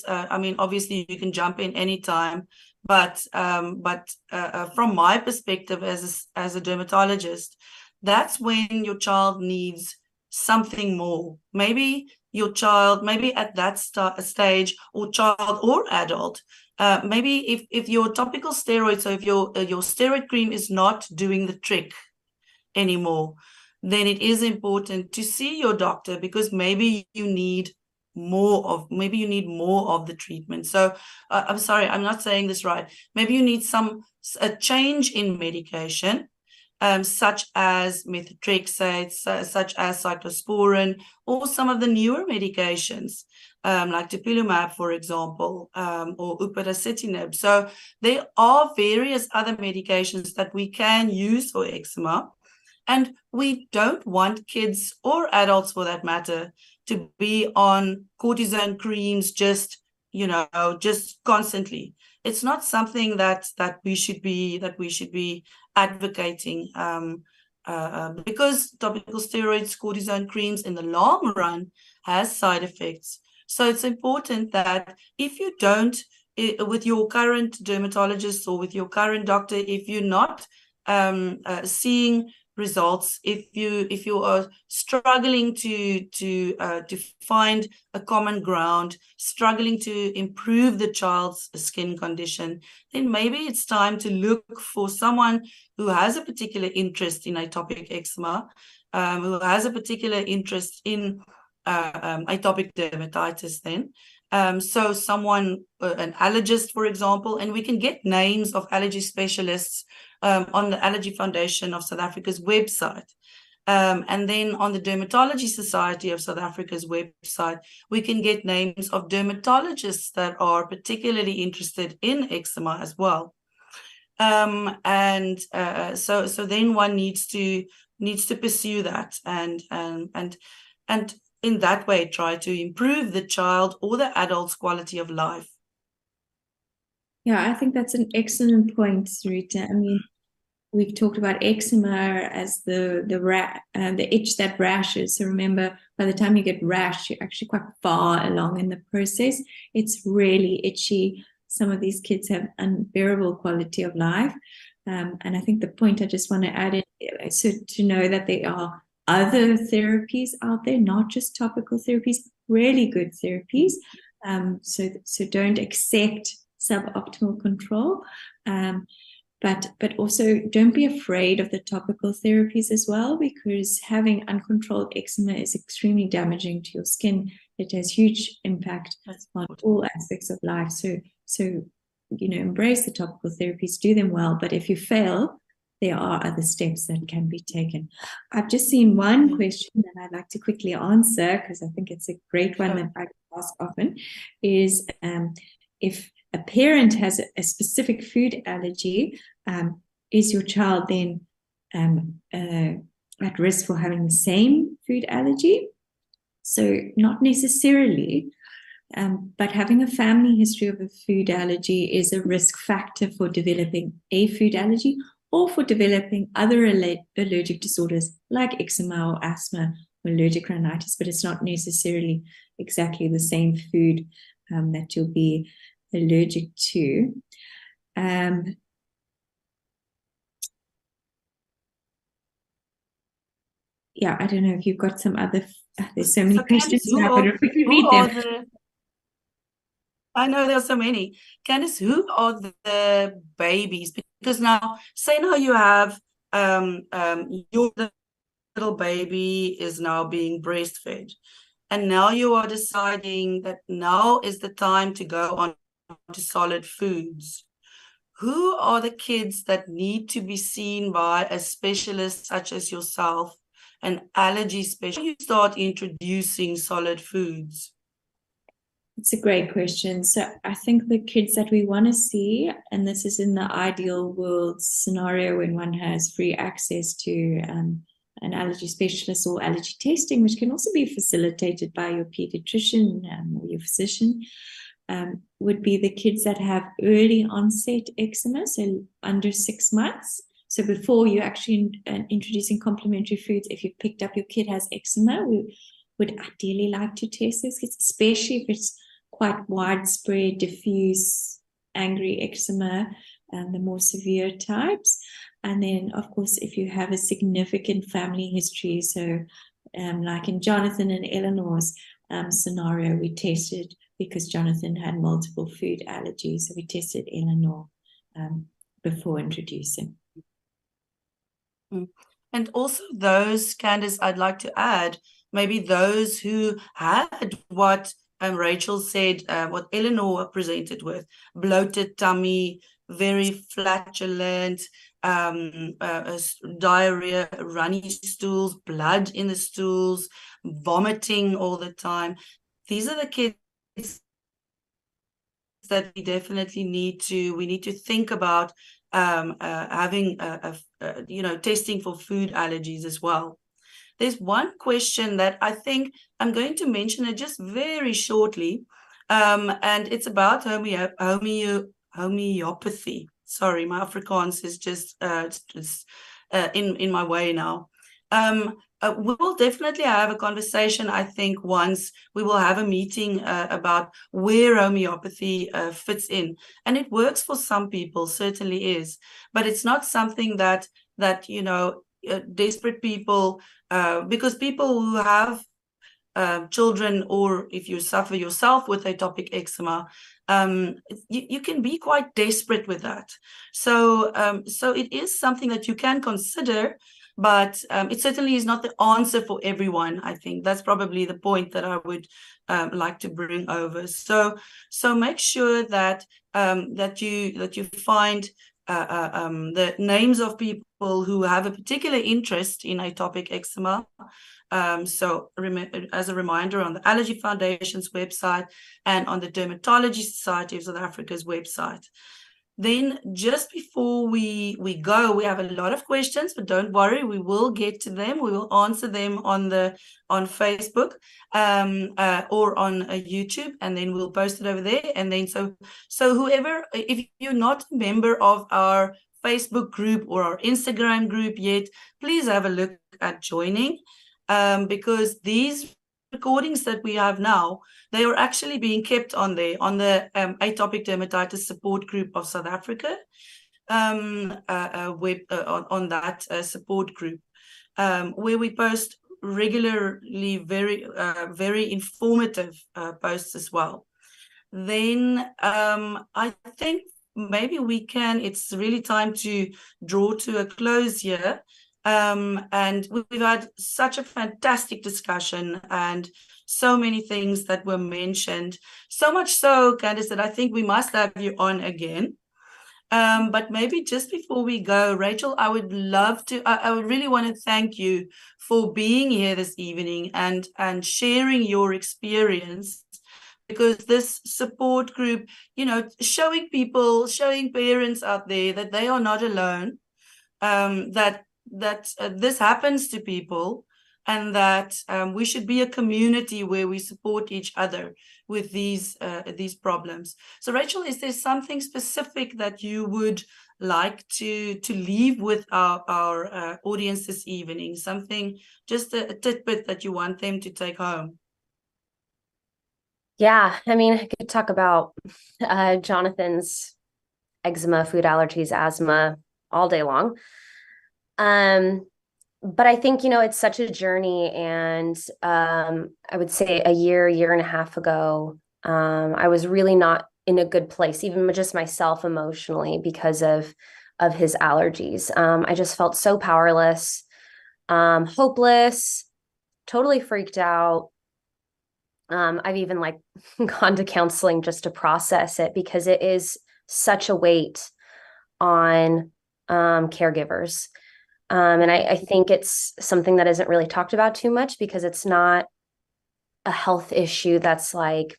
I mean, obviously you can jump in anytime, but from my perspective as a dermatologist, that's when your child needs something more. Maybe your child, maybe at that stage, or child or adult, maybe if your topical steroid, so if your steroid cream is not doing the trick anymore, then it is important to see your doctor, because maybe you need more of the treatment. So I'm sorry, I'm not saying this right. Maybe you need a change in medication, such as methotrexate, such as cyclosporin, or some of the newer medications, like dupilumab, for example, or upadacitinib. So there are various other medications that we can use for eczema, and we don't want kids or adults, for that matter, to be on cortisone creams just constantly. It's not something that we should be advocating, because topical steroids, cortisone creams, in the long run has side effects. So it's important that if you don't, with your current dermatologist or with your current doctor, if you're not seeing results, if you are struggling to find a common ground, struggling to improve the child's skin condition, then maybe it's time to look for someone who has a particular interest in atopic eczema, who has a particular interest in atopic dermatitis then. So someone, an allergist, for example, and we can get names of allergy specialists on the Allergy Foundation of South Africa's website. And then on the Dermatology Society of South Africa's website, we can get names of dermatologists that are particularly interested in eczema as well. So then one needs to pursue that and in that way try to improve the child or the adult's quality of life. Yeah, I think that's an excellent point, Sarita. I mean, we've talked about eczema as the itch that rashes. So remember, by the time you get rash, you're actually quite far along in the process. It's really itchy. Some of these kids have unbearable quality of life. And I think the point I just want to add is so to know that there are other therapies out there, not just topical therapies, really good therapies. So don't accept suboptimal control. But also don't be afraid of the topical therapies as well, because having uncontrolled eczema is extremely damaging to your skin. It has huge impact on all aspects of life. So embrace the topical therapies, do them well. But if you fail, there are other steps that can be taken. I've just seen one question that I'd like to quickly answer, because I think it's a great one that I ask often, is if a parent has a specific food allergy, is your child then at risk for having the same food allergy? So not necessarily, but having a family history of a food allergy is a risk factor for developing a food allergy or for developing other allergic disorders like eczema or asthma or allergic rhinitis, but it's not necessarily exactly the same food that you'll be allergic to. Yeah, I don't know if you've got some other. There's so many questions. I know there's so many. Candice, who are the babies? Because now, say now you have your little baby is now being breastfed, and now you are deciding that now is the time to go on to solid foods. Who are the kids that need to be seen by a specialist such as yourself, an allergy specialist, you start introducing solid foods? It's a great question. So I think the kids that we want to see, and this is in the ideal world scenario when one has free access to an allergy specialist or allergy testing, which can also be facilitated by your pediatrician or your physician, would be the kids that have early onset eczema, so under 6 months. So before you actually introducing complementary foods, if you picked up your kid has eczema, we would ideally like to test those kids, especially if it's quite widespread, diffuse, angry eczema, and the more severe types. And then, of course, if you have a significant family history, so like in Jonathan and Eleanor's scenario, we tested because Jonathan had multiple food allergies. So we tested Eleanor before introducing. And also those, Candice, I'd like to add, maybe those who had what Rachel said, what Eleanor presented with, bloated tummy, very flatulent, diarrhea, runny stools, blood in the stools, vomiting all the time. These are the kids that we definitely need to think about having testing for food allergies as well. There's one question that I think I'm going to mention it just very shortly, and it's about homeopathy. Sorry, my Afrikaans is just in my way now. We will definitely have a conversation, I think, once we will have a meeting about where homeopathy fits in. And it works for some people, certainly is. But it's not something that desperate people, because people who have children, or if you suffer yourself with atopic eczema, you can be quite desperate with that. So it is something that you can consider, but it certainly is not the answer for everyone. I think that's probably the point that I would like to bring over. So make sure that you find the names of people who have a particular interest in atopic eczema. So as a reminder, on the Allergy Foundation's website and on the Dermatology Society of South Africa's website. Then just before we go, we have a lot of questions, but don't worry, we will get to them. We will answer them on Facebook or on YouTube, and then we'll post it over there. And then so whoever, if you're not a member of our Facebook group or our Instagram group yet, please have a look at joining, because these recordings that we have now, they are actually being kept on there, on the atopic dermatitis support group of South Africa, on that support group, where we post regularly very informative posts as well. Then I think maybe it's really time to draw to a close here. And we've had such a fantastic discussion and so many things that were mentioned. So much so, Candice, that I think we must have you on again. But maybe just before we go, Rachel, I would really want to thank you for being here this evening and sharing your experience, because this support group, showing parents out there that they are not alone, that this happens to people, and that we should be a community where we support each other with these problems. So, Rachel, is there something specific that you would like to leave with our audience this evening? Something, just a tidbit that you want them to take home? Yeah, I mean, I could talk about Jonathan's eczema, food allergies, asthma all day long. But I think, it's such a journey. And I would say a year and a half ago, I was really not in a good place, even just myself emotionally, because of his allergies. I just felt so powerless, hopeless, totally freaked out. I've even gone to counseling just to process it, because it is such a weight on caregivers. And I think it's something that isn't really talked about too much, because it's not a health issue that's it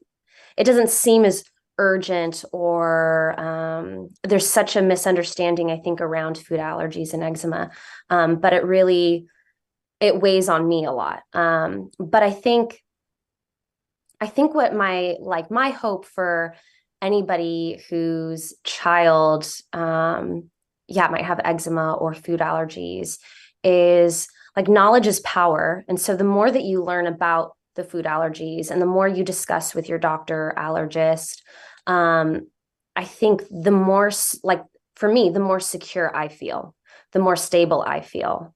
doesn't seem as urgent, or there's such a misunderstanding, I think, around food allergies and eczema. But it weighs on me a lot. But I think what my hope for anybody whose child might have eczema or food allergies is knowledge is power. And so the more that you learn about the food allergies and the more you discuss with your doctor, allergist, I think the more, for me, the more secure I feel, the more stable I feel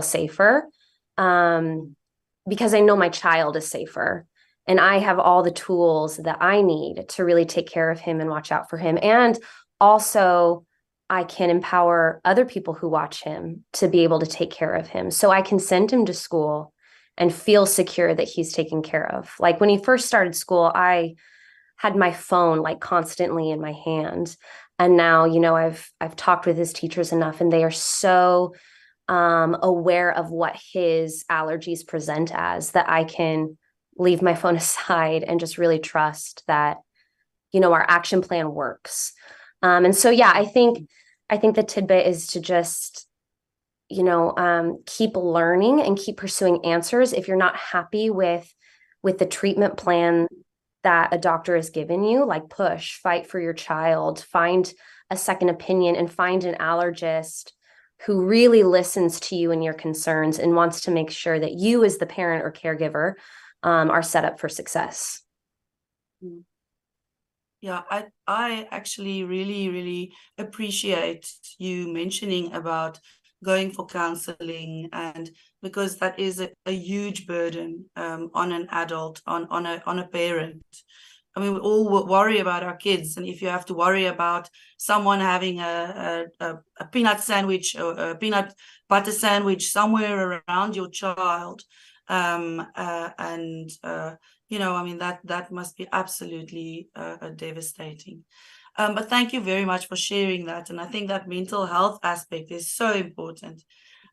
safer, because I know my child is safer. And I have all the tools that I need to really take care of him and watch out for him. And also, I can empower other people who watch him to be able to take care of him. So I can send him to school and feel secure that he's taken care of. When he first started school, I had my phone constantly in my hand. And now, I've talked with his teachers enough, and they are so aware of what his allergies present as, that I can leave my phone aside and just really trust that, our action plan works. And so, yeah, I think the tidbit is to just, keep learning and keep pursuing answers. If you're not happy with the treatment plan that a doctor has given you, fight for your child, find a second opinion, and find an allergist who really listens to you and your concerns and wants to make sure that you, as the parent or caregiver, are set up for success. Yeah, I actually really, really appreciate you mentioning about going for counseling, and because that is a huge burden on an adult, on a parent. I mean, we all worry about our kids, and if you have to worry about someone having a peanut sandwich or a peanut butter sandwich somewhere around your child, I mean, that must be absolutely devastating. But thank you very much for sharing that. And I think that mental health aspect is so important.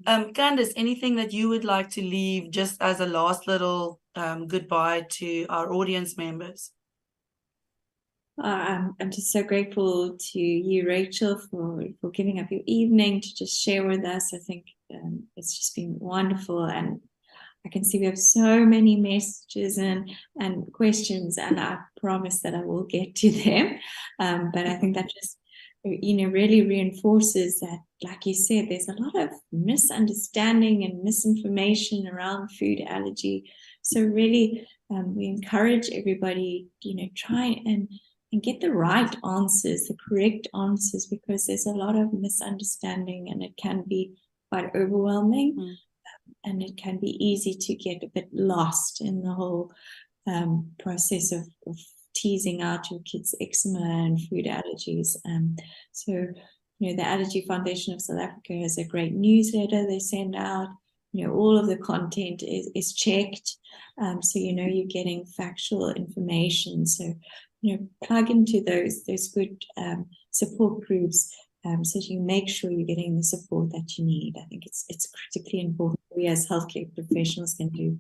Candice, anything that you would like to leave just as a last little goodbye to our audience members? I'm just so grateful to you, Rachel, for giving up your evening to just share with us. I think it's just been wonderful, and I can see we have so many messages and questions, and I promise that I will get to them. But I think that just really reinforces that, like you said, there's a lot of misunderstanding and misinformation around food allergy. So really, we encourage everybody, try and get the right answers, the correct answers, because there's a lot of misunderstanding and it can be quite overwhelming. And it can be easy to get a bit lost in the whole process of teasing out your kids' eczema and food allergies. So, the Allergy Foundation of South Africa has a great newsletter they send out. All of the content is checked. So, you're getting factual information. So, plug into those good support groups so you make sure you're getting the support that you need. I think it's critically important. We as healthcare professionals can do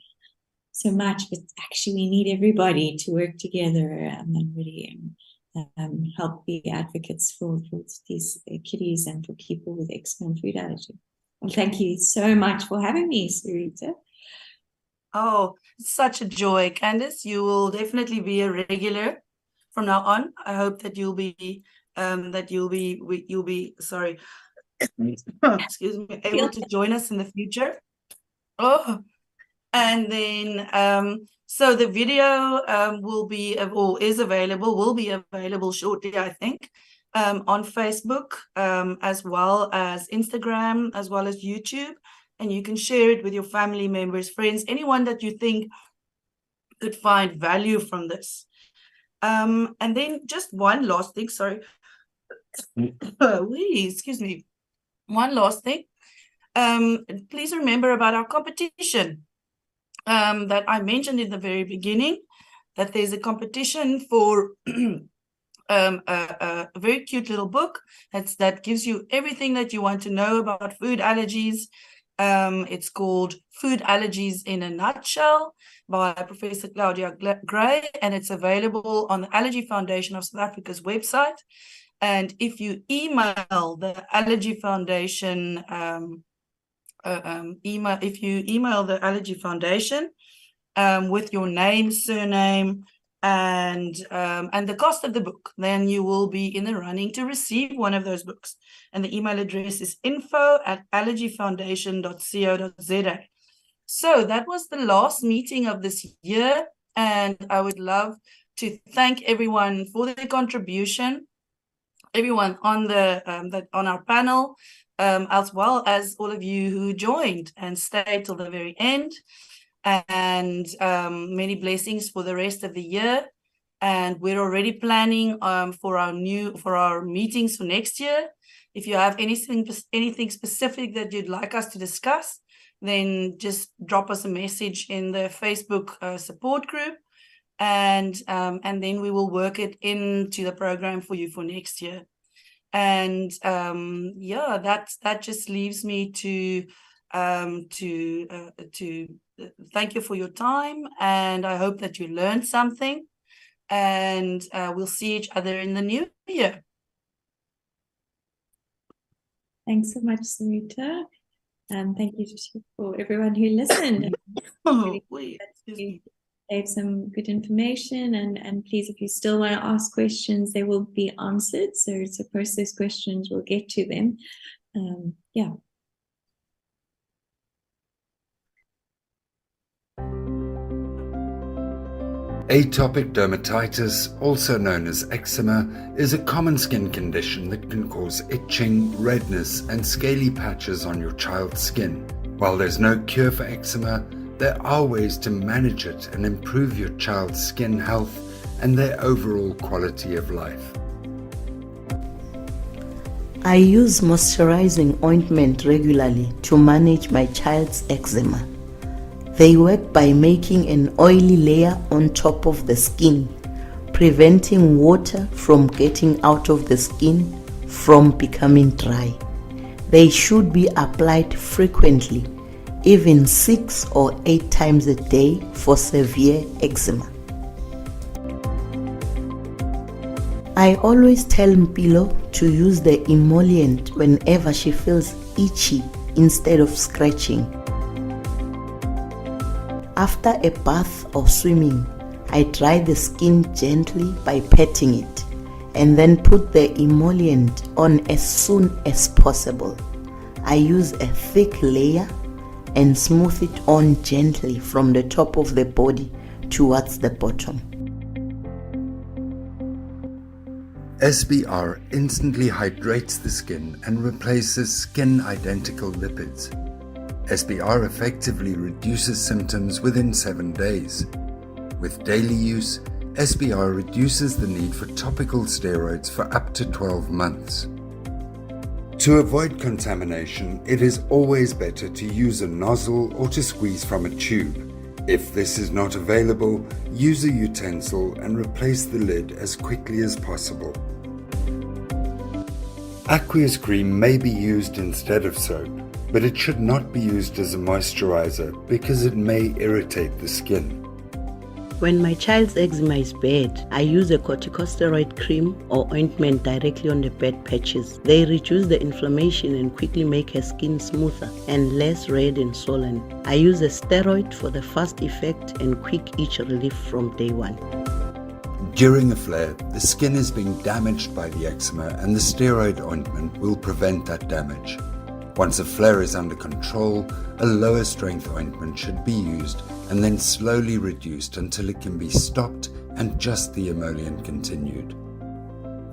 so much, but actually we need everybody to work together and really help be advocates for these kiddies and for people with eczema and food allergy. Well, thank you so much for having me, Sarita. Oh, such a joy, Candice. You will definitely be a regular from now on. I hope that you'll be sorry, excuse me, able to join us in the future. Oh, and then so the video will be available shortly, I think, on Facebook, as well as Instagram, as well as YouTube, and you can share it with your family members, friends, anyone that you think could find value from this. And then just one last thing, sorry. Excuse me. One last thing. Please remember about our competition that I mentioned in the very beginning, that there's a competition for a very cute little book that gives you everything that you want to know about food allergies. It's called Food Allergies in a Nutshell by Professor Claudia Gray, and it's available on the Allergy Foundation of South Africa's website. And if you email the Allergy Foundation, if you email the Allergy Foundation with your name, surname, and the cost of the book, then you will be in the running to receive one of those books. And the email address is info@allergyfoundation.co.za. So that was the last meeting of this year, and I would love to thank everyone for their contribution, everyone on on our panel, as well as all of you who joined and stayed till the very end. And many blessings for the rest of the year. And we're already planning for our meetings for next year. If you have anything specific that you'd like us to discuss, then just drop us a message in the Facebook support group, and then we will work it into the program for you for next year. And yeah, that just leaves me to thank you for your time, and I hope that you learned something, and we'll see each other in the new year. Thanks so much, Sarita, and thank you for everyone who listened. Gave some good information, and please, if you still want to ask questions, they will be answered. So post those questions, we'll get to them. Yeah. Atopic dermatitis, also known as eczema, is a common skin condition that can cause itching, redness, and scaly patches on your child's skin. While there's no cure for eczema, there are ways to manage it and improve your child's skin health and their overall quality of life. I use moisturizing ointment regularly to manage my child's eczema. They work by making an oily layer on top of the skin, preventing water from getting out of the skin from becoming dry. They should be applied frequently, even 6 or 8 times a day for severe eczema. I always tell Mpilo to use the emollient whenever she feels itchy instead of scratching. After a bath or swimming, I dry the skin gently by patting it, and then put the emollient on as soon as possible. I use a thick layer and smooth it on gently from the top of the body towards the bottom. SBR instantly hydrates the skin and replaces skin-identical lipids. SBR effectively reduces symptoms within 7 days. With daily use, SBR reduces the need for topical steroids for up to 12 months. To avoid contamination, it is always better to use a nozzle or to squeeze from a tube. If this is not available, use a utensil and replace the lid as quickly as possible. Aqueous cream may be used instead of soap, but it should not be used as a moisturizer because it may irritate the skin. When my child's eczema is bad, I use a corticosteroid cream or ointment directly on the bad patches. They reduce the inflammation and quickly make her skin smoother and less red and swollen. I use a steroid for the fast effect and quick itch relief from day one. During a flare, the skin is being damaged by the eczema and the steroid ointment will prevent that damage. Once a flare is under control, a lower strength ointment should be used and then slowly reduced until it can be stopped and just the emollient continued.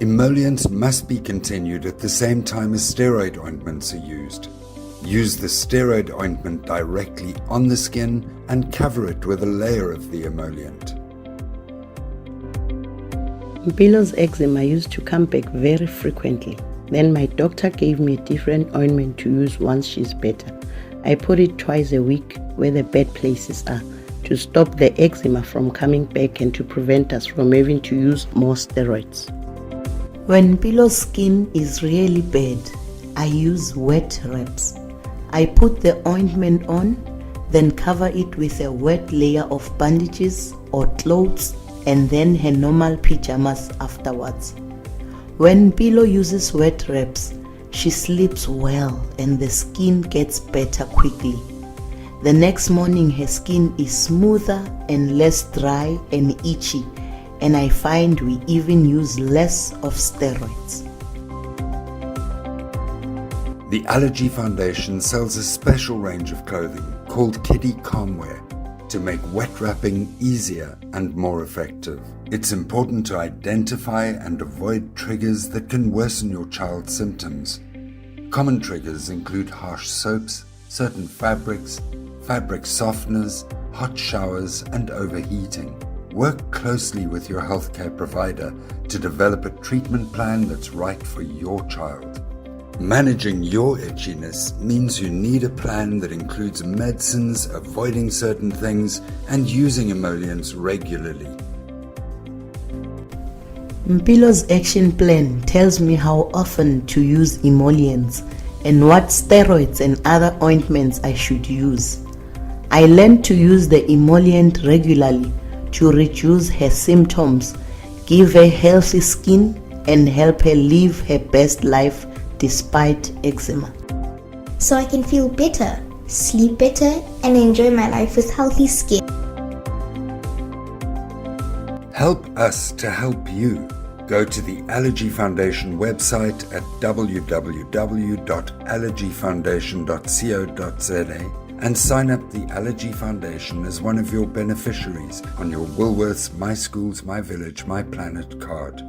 Emollients must be continued at the same time as steroid ointments are used. Use the steroid ointment directly on the skin and cover it with a layer of the emollient. Mpilo's eczema used to come back very frequently. Then my doctor gave me a different ointment to use once she's better. I put it twice a week where the bad places are to stop the eczema from coming back and to prevent us from having to use more steroids. When Mpilo's skin is really bad, I use wet wraps. I put the ointment on, then cover it with a wet layer of bandages or clothes and then her normal pajamas afterwards. When Mpilo uses wet wraps, she sleeps well and the skin gets better quickly. The next morning her skin is smoother and less dry and itchy, and I find we even use less of steroids. The Allergy Foundation sells a special range of clothing called Kiddie Calmwear to make wet wrapping easier and more effective. It's important to identify and avoid triggers that can worsen your child's symptoms. Common triggers include harsh soaps, certain fabrics, fabric softeners, hot showers, and overheating. Work closely with your healthcare provider to develop a treatment plan that's right for your child. Managing your itchiness means you need a plan that includes medicines, avoiding certain things, and using emollients regularly. Mpilo's action plan tells me how often to use emollients and what steroids and other ointments I should use. I learned to use the emollient regularly to reduce her symptoms, give her healthy skin, and help her live her best life despite eczema. So I can feel better, sleep better, and enjoy my life with healthy skin. Help us to help you. Go to the Allergy Foundation website at www.allergyfoundation.co.za and sign up the Allergy Foundation as one of your beneficiaries on your Woolworths My Schools, My Village, My Planet card.